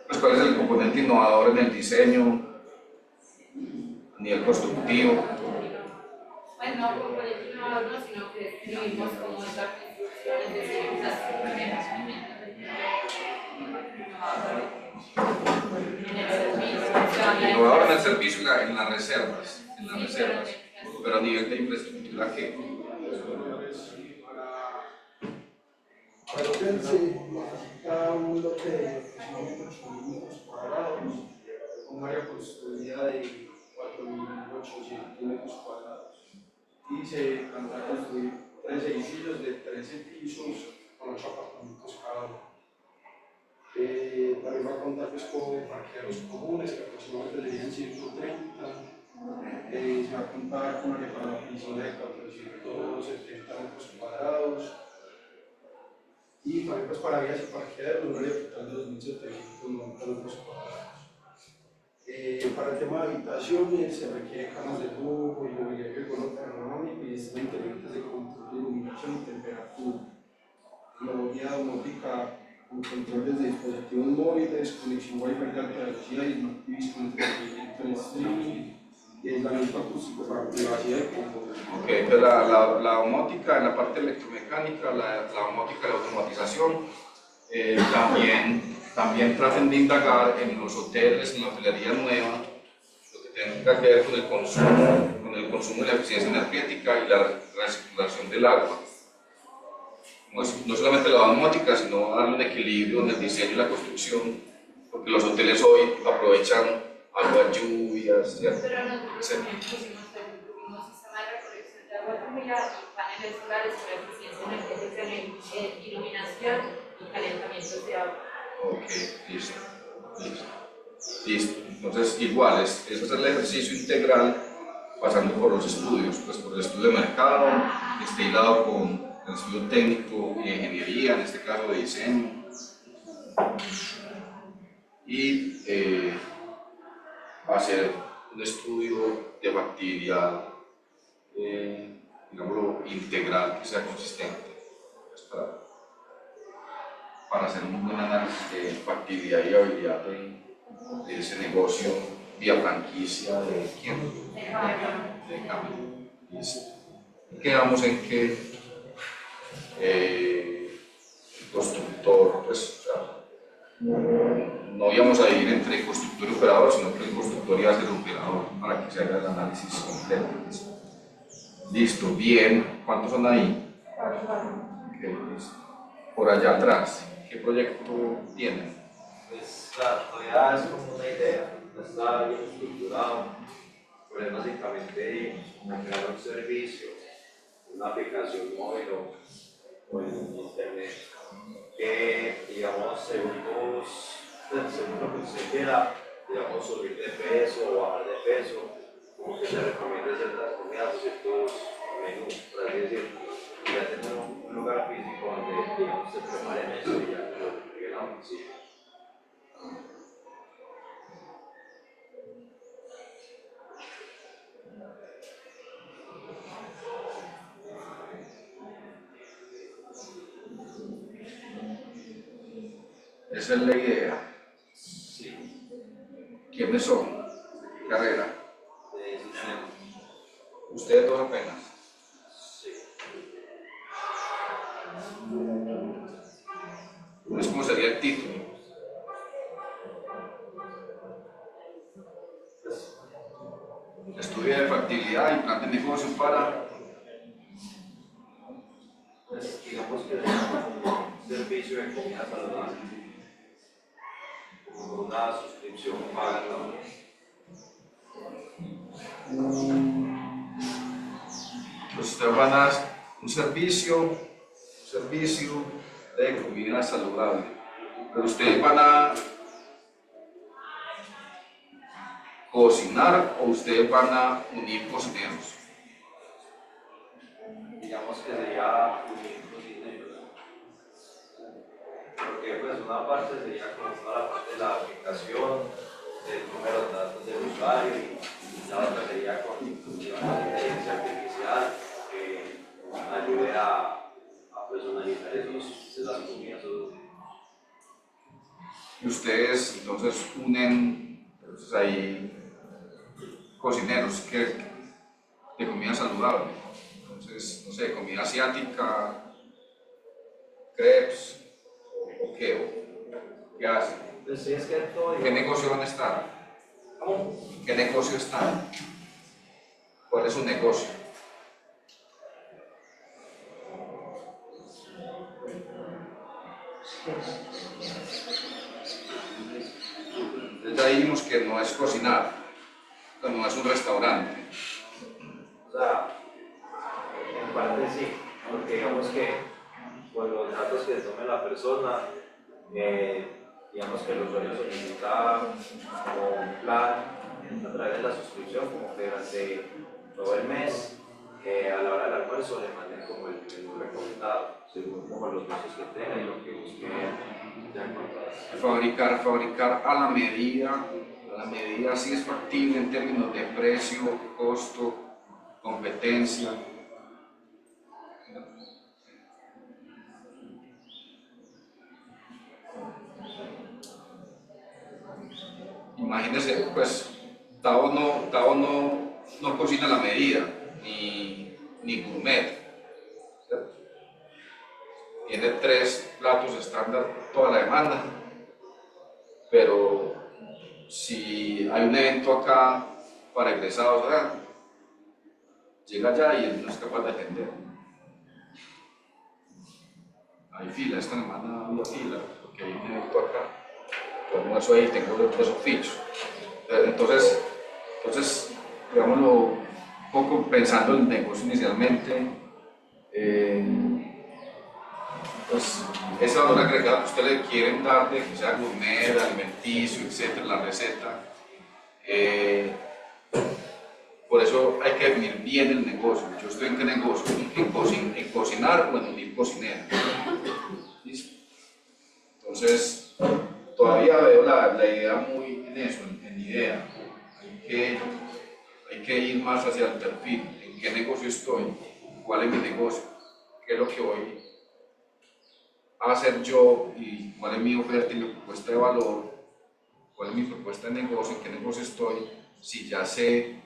Pues, ¿cuál es el componente innovador en el diseño, a nivel constructivo? Pues no componente innovador, no, sino que describimos cómo es la construcción, es decir, las primeras elementos en el servicio. Innovador en el servicio, en las reservas, pero a nivel de infraestructura, ¿qué? Para el hotel se necesita un lote de aproximadamente 8.000 metros cuadrados, con área construida de 4.800 metros cuadrados. Y se plantea construir 3 edificios de 13 pisos con 8 apartamentos cada uno. También va a contar pues, con parqueaderos comunes, que aproximadamente serían 130. Se va a contar con área para la piscina de 470 metros cuadrados. Y también pues, para vías y parqueaderos, un área total de 2.790 metros cuadrados. Para el tema de habitaciones se requiere camas de lujo y mobiliario ergonómico y sistemas inteligentes de control de iluminación y temperatura. Tecnología domótica con controles de dispositivos móviles, conexión Wi-Fi de alta velocidad y Smart TVs con entretenimiento en streaming y aislamiento acústico para privacidad y confort. Ok, entonces la domótica en la parte electromecánica, la domótica de la automatización, también traten de indagar en los hoteles, en la hotelería nueva, lo que tenga que ver con el consumo y la eficiencia energética y la recirculación del agua. No solamente la domótica, sino darle un equilibrio en el diseño y la construcción, porque los hoteles hoy aprovechan agua, lluvias, ¿cierto? Pero nosotros también pusimos un sistema de recolección de agua lluvia y paneles solares para eficiencia energética en iluminación y calentamiento de agua. Ok, listo. Entonces, igual, es hacer el ejercicio integral pasando por los estudios, pues por el estudio de mercado, que esté hilado con el estudio técnico y de ingeniería, en este caso de diseño, y hacer un estudio de factibilidad, digámoslo, integral, que sea consistente, pues para hacer un buen análisis de factibilidad y viabilidad de ese negocio vía franquicia de quién? De Cameron. Listo. Quedamos en que el constructor, pues, o sea, no íbamos a ir entre constructor y operador, sino que el constructor iba a ser el operador para que se haga el análisis completo. Listo, bien. ¿Cuántos son ahí? Okay, listo. Por allá atrás, ¿qué proyecto tienen? Pues claro, todavía es como una idea, no está bien estructurado, pero es básicamente como crear un servicio, una aplicación móvil o en internet que, digamos, según lo que usted quiera, digamos, subir de peso o bajar de peso, como que se recomienda ciertas comidas o ciertos menús, por así decirlo. Ya tener un lugar físico donde, digamos, se preparen eso y ya lo entreguen a domicilio. Esa es la idea. Sí, ¿Quiénes son? Carrera. de sistema. Ustedes dos apenas. Sí. Entonces, ¿cómo sería el título? Estudio de factibilidad y plan de negocio para... Pues digamos que es un servicio de comida saludable, como una suscripción paga también. Pues ustedes van a un servicio de comida saludable. Pero ustedes van a cocinar o ustedes van a unir cocineros. Digamos que sería unir cocineros, porque pues una parte sería como toda la parte de la aplicación, del número de datos del usuario y la otra sería con digamos, la inteligencia artificial que ayude a personalizar esas comidas. Y ustedes entonces unen pues, ahí cocineros de comida saludable. Entonces, no sé, comida asiática, crepes o qué hacen. Pues sí, es que todo. ¿En qué negocio van a estar? ¿Cómo? ¿En qué negocio están? ¿Cuál es su negocio? Entonces ya dijimos que no es cocinar, que no es un restaurante. O sea, en parte sí, porque digamos que con los datos que tome la persona, digamos que el usuario solicita como un plan a través de la suscripción, como que durante todo el mes, a la hora del almuerzo le manden como el menú recomendado, según como los precios que tenga y lo que busque ya encontrar. Fabricar a la medida sí es factible en términos de precio, costo, competencia. Imagínense, pues, Tao no cocina a la medida, ni gourmet, ¿cierto? Tiene 3 platos estándar toda la demanda, pero si hay un evento acá para egresados, ¿verdad? Llega allá y él no es capaz de atender. Hay fila, esta semana había fila, porque hay un evento acá. Yo almuerzo ahí, tengo los oficios. Entonces, digámoslo, un poco pensando en el negocio inicialmente, pues ese valor agregado que usted le quieren dar de que sea gourmet, alimenticio, etcétera, la receta, por eso hay que definir bien el negocio. Yo estoy en qué negocio, en cocinar o en unir cocineros. ¿Listo? Entonces, todavía veo la idea muy en eso, en idea. Hay que ir más hacia el perfil, en qué negocio estoy, cuál es mi negocio, qué es lo que voy a hacer yo y cuál es mi oferta y mi propuesta de valor cuál es mi propuesta de negocio, en qué negocio estoy, si ya sé,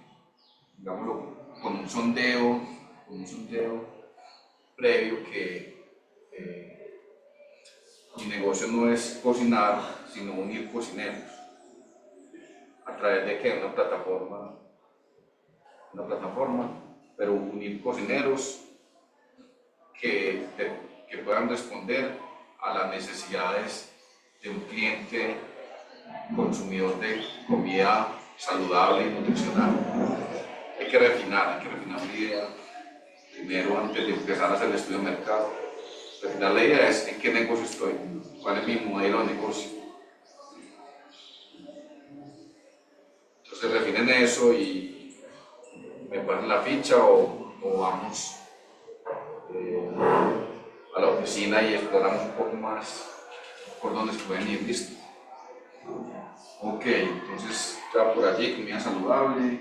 digámoslo, con un sondeo previo que mi negocio no es cocinar, sino unir cocineros. ¿A través de qué? Una plataforma, pero unir cocineros que puedan responder a las necesidades de un cliente consumidor de comida saludable y nutricional. Hay que refinar la idea primero antes de empezar a hacer el estudio de mercado. Refinar la idea es en qué negocio estoy, cuál es mi modelo de negocio. Entonces refinen eso y me pasan la ficha o vamos a la oficina y exploramos un poco más por dónde se pueden ir, listo. Ok, entonces ya por allí, comida saludable.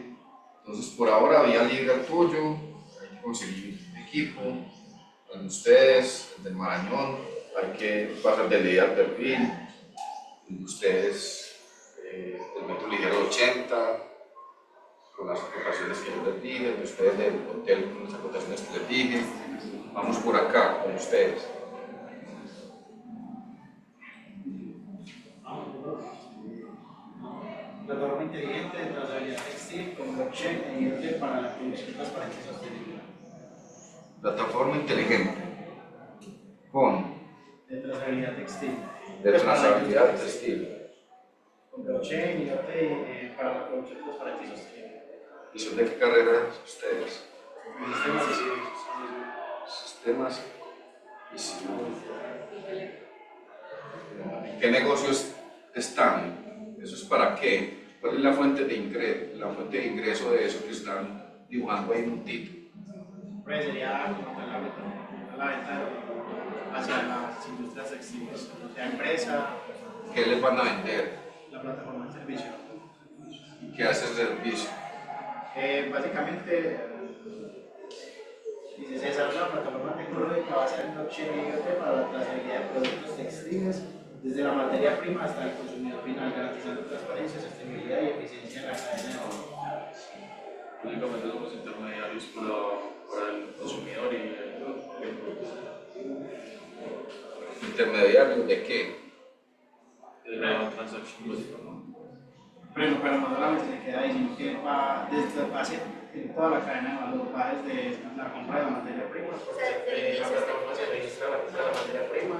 Entonces por ahora vía libre al tuyo, hay que conseguir equipo, el de ustedes, el del Marañón, hay que pasar de líder al perfil, el de ustedes, el metro ligero 80, con las acotaciones que yo les dije, el de ustedes del hotel con las acotaciones que les dije. Vamos por acá con ustedes. Plataforma inteligente de trazabilidad textil con blockchain e IoT para la producción transparente y sostenible. Plataforma inteligente con De trazabilidad textil. de trazabilidad textil. Con blockchain, IoT para la producción transparente y sostenible. ¿Y son de qué carrera ustedes? Sistemas y servicios. Sistemas y servicios. ¿En qué negocios están? ¿Eso es para qué? ¿Cuál es la fuente de ingreso de eso que están dibujando ahí en un título? Pues sería como tal la venta hacia las industrias textiles, la empresa, ¿Qué les van a vender? la plataforma de servicio. ¿Y qué hace el servicio? Básicamente, se desarrolla una plataforma tecnológica basada en blockchain y IoT para la trazabilidad de productos textiles desde la materia prima hasta el consumidor final, garantizando transparencia, sostenibilidad y eficiencia en la cadena de valor. Únicamente somos intermediarios para el consumidor y el producto. ¿Intermediarios de qué? De la transacción básicamente. Pero no solamente se queda ahí, sino que va en toda la cadena de valor, va desde la compra de la materia prima, la plataforma se registra la compra de la materia prima,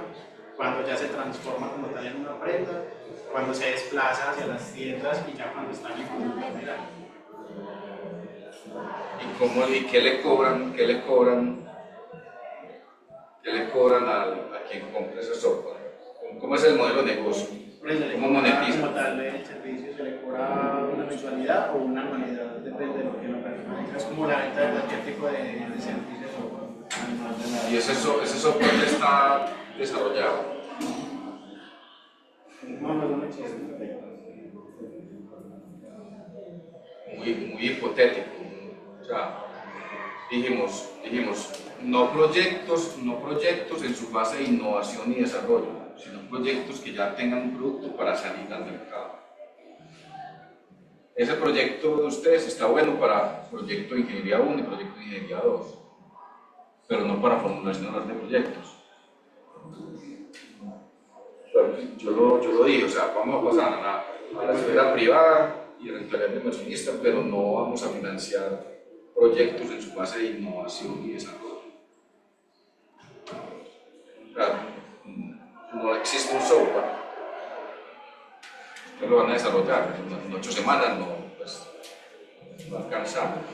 cuando ya se transforma como tal en una prenda, cuando se desplaza hacia las tiendas y ya cuando está en el producto final. ¿Y qué le cobran? ¿Qué le cobran a quien compra ese software? ¿Cómo es el modelo de negocio? ¿Cómo monetiza? Como tal, el servicio se le cobra una mensualidad o una anualidad, depende de lo que lo permita. Es como la venta de cualquier tipo de servicio de software. ¿Y ese software ya está desarrollado? No existe. Muy hipotético. O sea, dijimos, no proyectos en su fase de innovación y desarrollo, sino proyectos que ya tengan un producto para salir al mercado. Ese proyecto de ustedes está bueno para proyecto de ingeniería 1 y proyecto de ingeniería 2, pero no para formulación de proyectos. Yo lo dije, o sea, vamos a pasar a la esfera privada y eventualmente de inversionistas, pero no vamos a financiar proyectos en su fase de innovación y desarrollo. O sea, no existe un software, ustedes lo van a desarrollar, en 8 semanas no alcanzamos.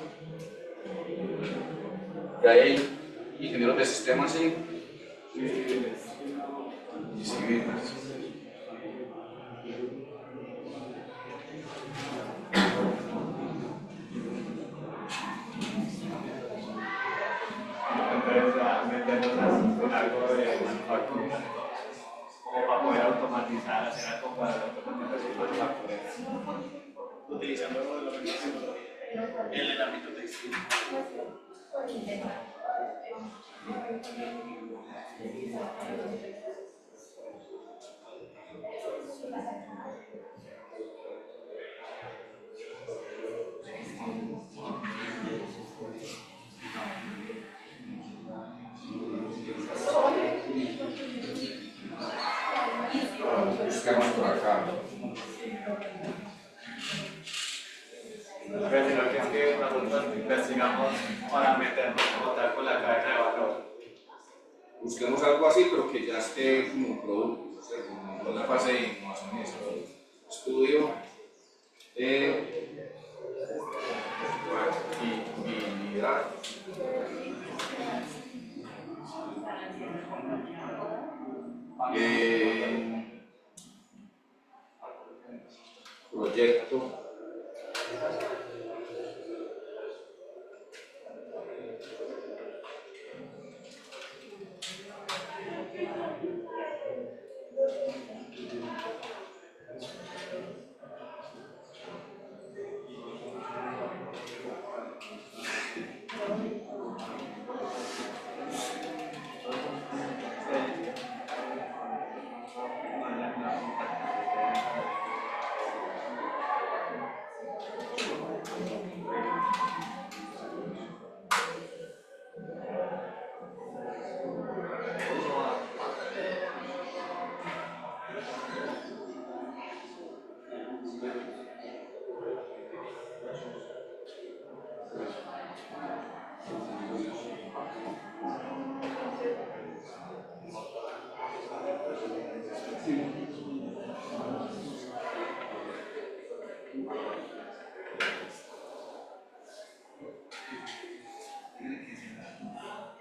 Y hay ingenieros de sistemas y civiles. Algo de manufactura, como para poder automatizar, hacer algo para la automatización manufacturera. Utilizando la tecnología en el ámbito textil. acá. Pero sino que es que nosotros investigamos para meternos como tal con la cadena de valor. Busquemos algo así, pero que ya esté como un producto, o sea, como una fase de innovación y desarrollo. Estudio y liderazgo. Proyecto.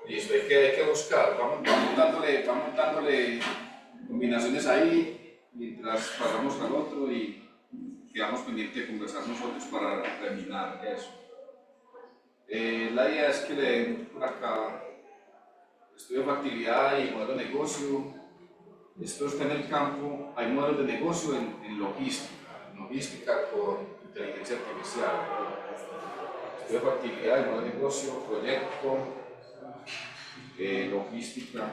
Listo, hay que buscar, vamos dándole combinaciones ahí mientras pasamos al otro y quedamos pendientes de conversar nosotros para terminar eso. La idea es que le den por acá estudio de factibilidad y modelo de negocio. Esto está en el campo, hay modelos de negocio en logística con inteligencia artificial. Estudio de factibilidad y modelo de negocio, proyecto, logística,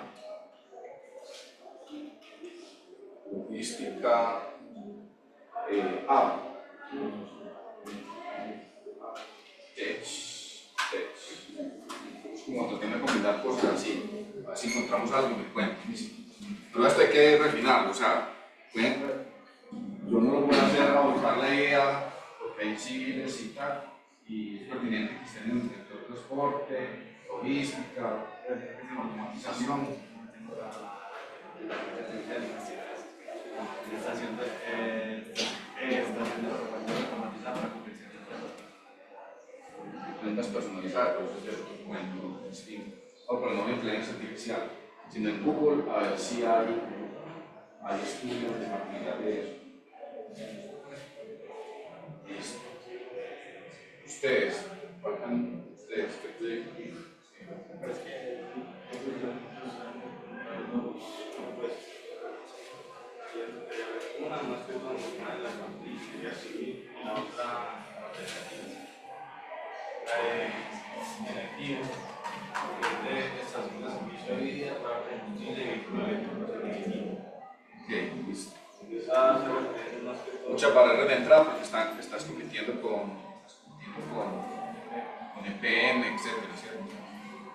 tech. Es como tratar de combinar cosas así, a ver si encontramos algo y me cuenten. Pero esto hay que refinarlo, o sea, yo no lo voy a hacer a buscar la idea, porque hay civiles y tal, y es pertinente que estén en el sector de transporte, logística, automatización. Estación de propaganda automatizada para conversión de datos. Ventas personalizadas, por eso es el documento distinto. O pero no de inteligencia artificial, sino en Google a ver si hay estudios de factibilidad de eso. Listo. Ustedes, faltan ustedes, ¿qué proyecto? Una más que todo en la ingeniería civil y la otra la de energía, que es de estación de servicio de vida para combustible y vehículos eléctricos. Ok, listo. Esa se refiere más que todo. Muchas barreras de entrada porque estás compitiendo con EPM, etcétera, ¿cierto?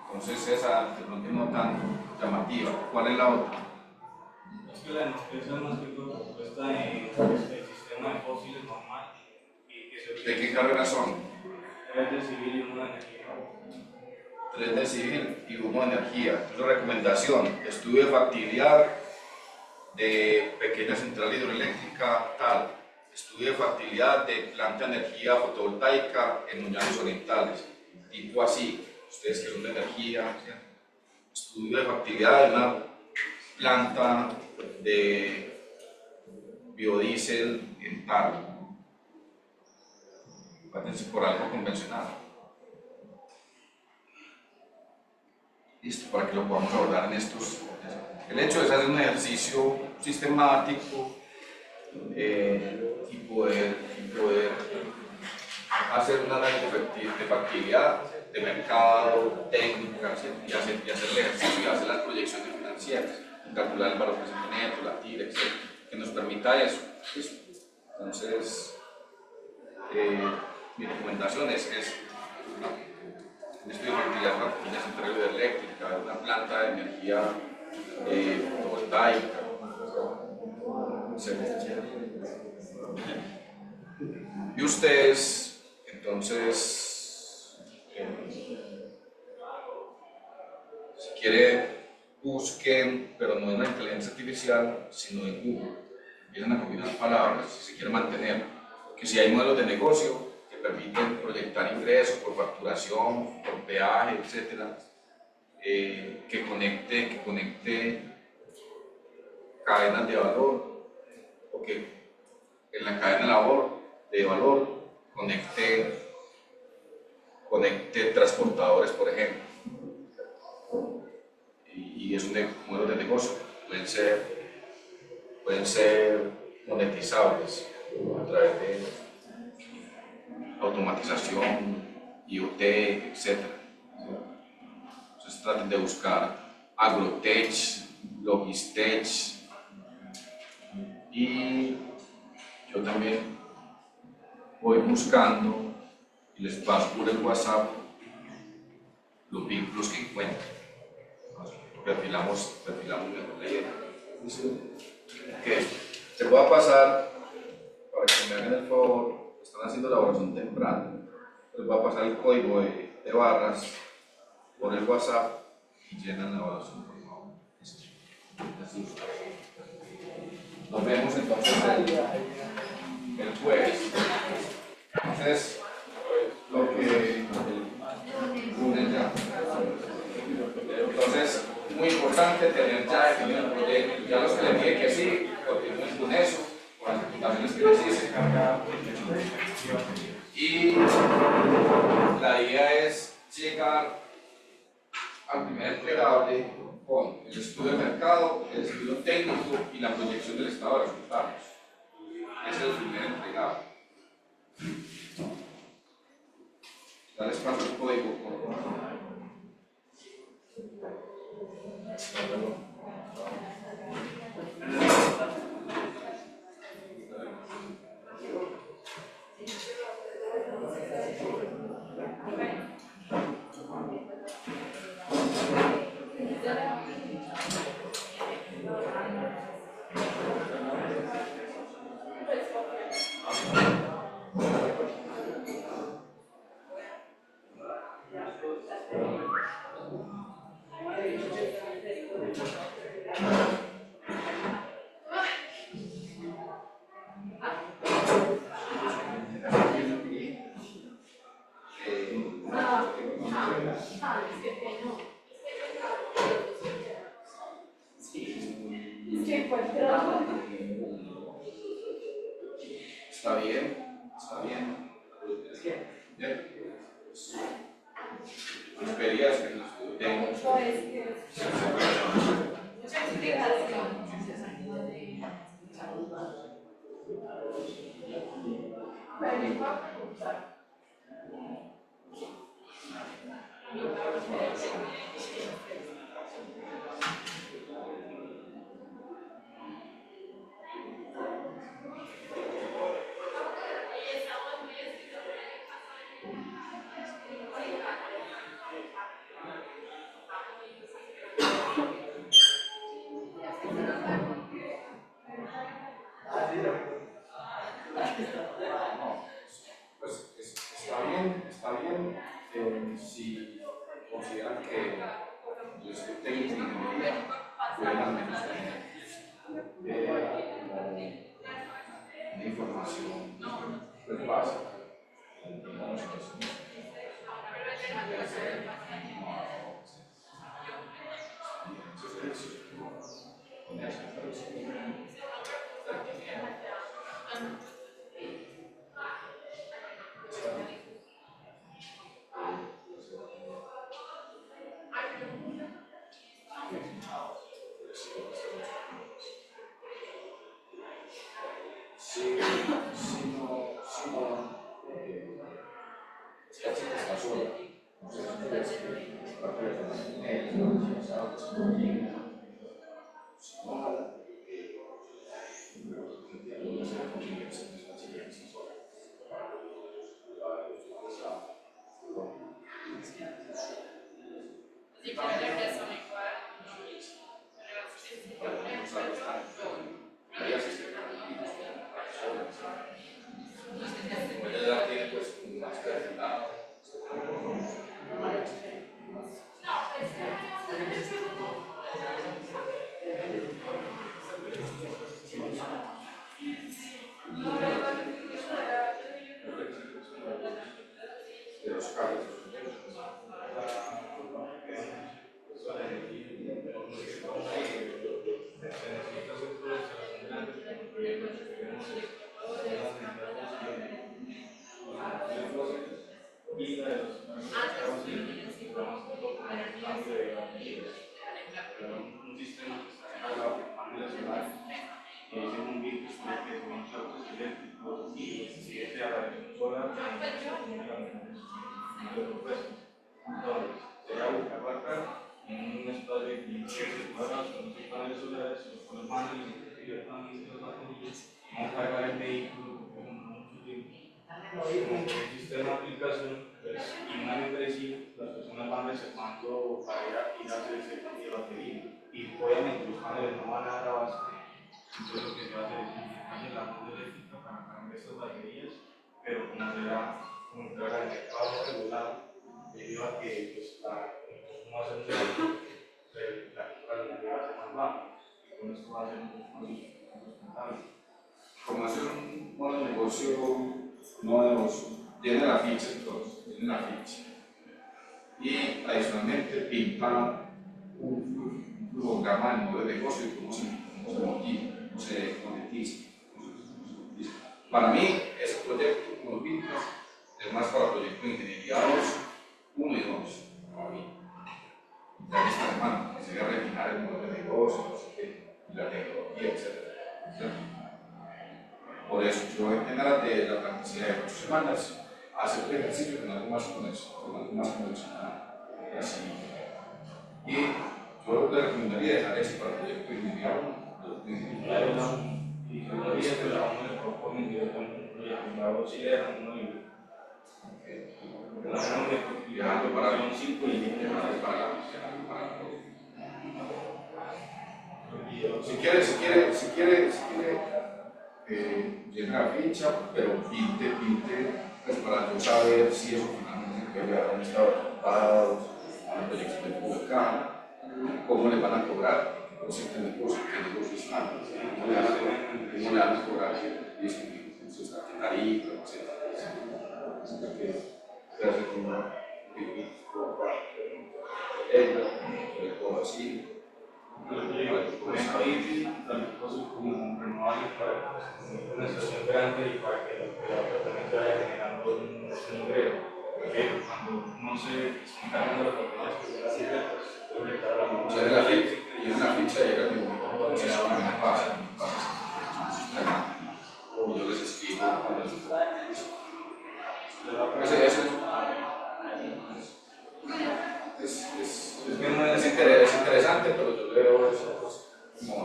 Entonces esa de pronto no tan llamativa. ¿Cuál es la otra? Es que la empresa más que todo propuesta en el sistema de fósiles normal y que se ¿De qué carreras son? es de civil y uno de energía. 3 de civil y 1 de energía. Entonces, recomendación: estudio de factibilidad de pequeña central hidroeléctrica, tal. Estudio de factibilidad de planta de energía fotovoltaica en los llanos orientales. Tipo así, ustedes que son de energía. ¿Cierto? Estudio de factibilidad de una planta de biodiesel en tal. Pátense por algo convencional. Listo, para que lo podamos abordar en estos. El hecho es hacer un ejercicio sistemático y poder hacer un análisis de factibilidad, de mercado, técnicas, y hacer el ejercicio y hacer las proyecciones financieras, calcular el valor presente neto, la TIR, etc., que nos permita eso. ¿Listo? Entonces, mi recomendación es un estudio de factibilidad para pequeña central hidroeléctrica, una planta de energía fotovoltaica, Y ustedes, entonces, si quiere, busquen, pero no en la inteligencia artificial, sino en Google. Empiezan a combinar palabras si se quiere mantener. Que si hay modelos de negocio que permiten proyectar ingresos por facturación, por peaje, etcétera, que conecte cadenas de valor, o que en la cadena de valor conecte transportadores, por ejemplo. Y es un modelo de negocio, pueden ser monetizables a través de automatización, IoT, etc. Entonces traten de buscar agrotech, logistech, y yo también voy buscando y les paso por el WhatsApp los vínculos que encuentro. Perfilamos mejor la idea. Ok, te voy a pasar, para que me hagan el favor, están haciendo la evaluación temprana, les voy a pasar el código de barras por el WhatsApp y llenan la evaluación, por favor. Así. Nos vemos entonces el jueves. Entonces, lo que el lunes ya. Entonces, muy importante tener ya definido el proyecto. Ya los que les dije que sí, continúen con eso, con las recomendaciones que les hice. Y la idea es llegar al primer entregable con el estudio de mercado, el estudio técnico y la proyección del estado de resultados. Ese es el primer entregable. Ya les paso el código por favor. Está bien, está bien. Bien. Prosperidad es que nos tengo. Muchas explicaciones. Pues está bien si consideran que yo estoy técnico en ingeniería, pueden al menos tener una información pues, básica. Si la chica está sola, Sí, pero el resto igual. Ahí asiste. Ella ya tiene pues más perfilado. De los cables. Un sistema que está encargado de paneles solares y ese un virus que es un autos eléctricos y si es de la radiación solar, entonces, será buscar acá en un espacio de 15 cuadrados con sus paneles solares, con los paneles y las baterías, vamos a cargar el vehículo con mucho tiempo. Como un sistema de aplicación, pues, y una membresía, las personas van reservando para ir a hacer ese de batería. Y obviamente los paneles no van a dar abasto. Entonces lo que se va a hacer es inyectarle la red eléctrica para cargar estas baterías, pero como será como entrar al mercado regulado, debido a que pues, no va a ser un negocio, la rentabilidad va a ser más baja. Y con esto va a ser un poco más sustentable. Como hacer un modo de negocio novedoso, tiene la ficha entonces, tiene la ficha. Y adicionalmente pinta un programa de modelo de negocio y cómo se monetiza. Para mí, ese proyecto, como lo pinta, es más para proyectos de ingeniería 2, 1 y 2, para mí. Ya que está en mano, que se va a refinar el modelo de negocio, no sé qué, y la tecnología, etc. Por eso, yo voy a tener la practicidad de 8 semanas, hacer el ejercicio con algo más convencional, y así. Y yo le recomendaría dejar ese para el proyecto de ingeniería 1. Y cada día que la vamos a proponer directamente un proyecto, la voz sí le dan uno y Viajando para un 5 y si quiere llene la ficha, pero pinte, pues para yo saber si eso finalmente puede llegar a un estado preparado, a un proyecto de publicar, cómo le van a cobrar, qué negocio están, cómo le van a cobrar, entonces a qué tarifa, etc. Se hace como todo así. Por ejemplo, ahí también cosas como renovables para una estación grande y para que el operador también se vaya generando un ingreso. Porque cuando no se están cargando las baterías que se las sirven, pues puede estar la o sea, en la ficha llega el mismo, entonces me pasa. O yo les escribo. Es interesante, pero yo veo eso como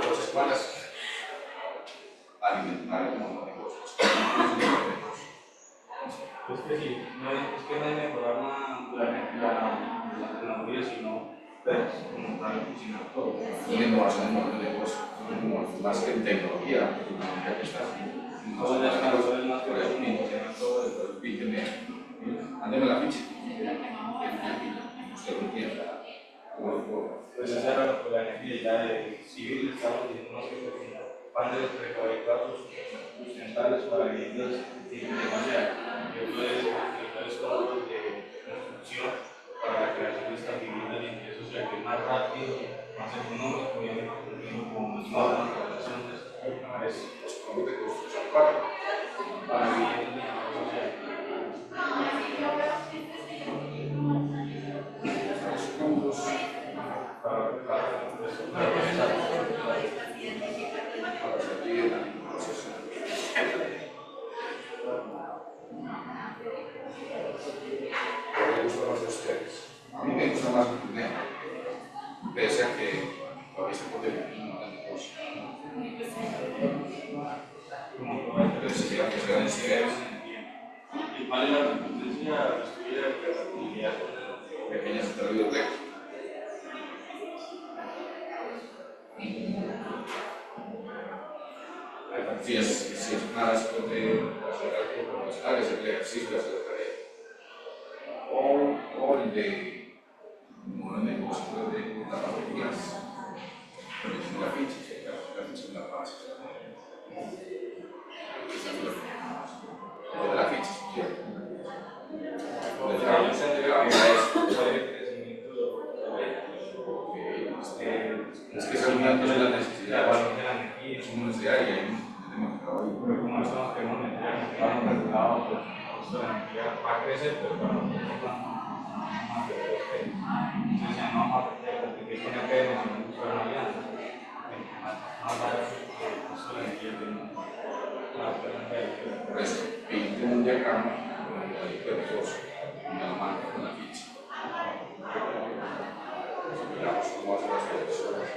cosas malas, alimentar como negocios. Es que sí, es que no hay mejorar la tecnología, sino pues, como tal funcionar todo. Una innovación en el negocio, más que en tecnología, ya que está. Todo es más por eso mismo, todo el píqueme, ándeme la ficha. Usted lo entiende. Pues esa era la energía ya de civil, estamos diciendo que paneles prefabricados sustentables para viviendas demasiado. Y otro es costos de construcción para la creación de estas viviendas y ingresos, o sea que es más rápido, más económico, obviamente cumpliendo con las normas, regulaciones, Los costos de construcción para viviendas de ingresos sociales. A mí me gusta más el Tuneo, pese a que todavía se puede vivir en un negocio. Pero si la que sea en silencio, ¿Y cuál es la competencia de la creatividad? pequeñas bibliotecas. si es más después de hacer algo profesional, es el ejercicio, hacer la tarea. O el de un negocio de lavanderías, pero es la ficha, la ficha es la base. Lo de la ficha, si quieres. Es que son datos de la necesidad, es una necesidad y hay un mercado ahí. Pero como estamos queremos meter el mercado regulado, pues el costo de la energía va a crecer, pero para nosotros vamos a perder. Entonces ya no vamos a perder, porque tiene que ver en un uso de una alianza. Más barato que el costo de la energía que Por eso, pinte un diagrama con el modelo de negocio, una marca con la ficha. Miramos cómo hacer las predicciones.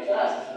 Gracias.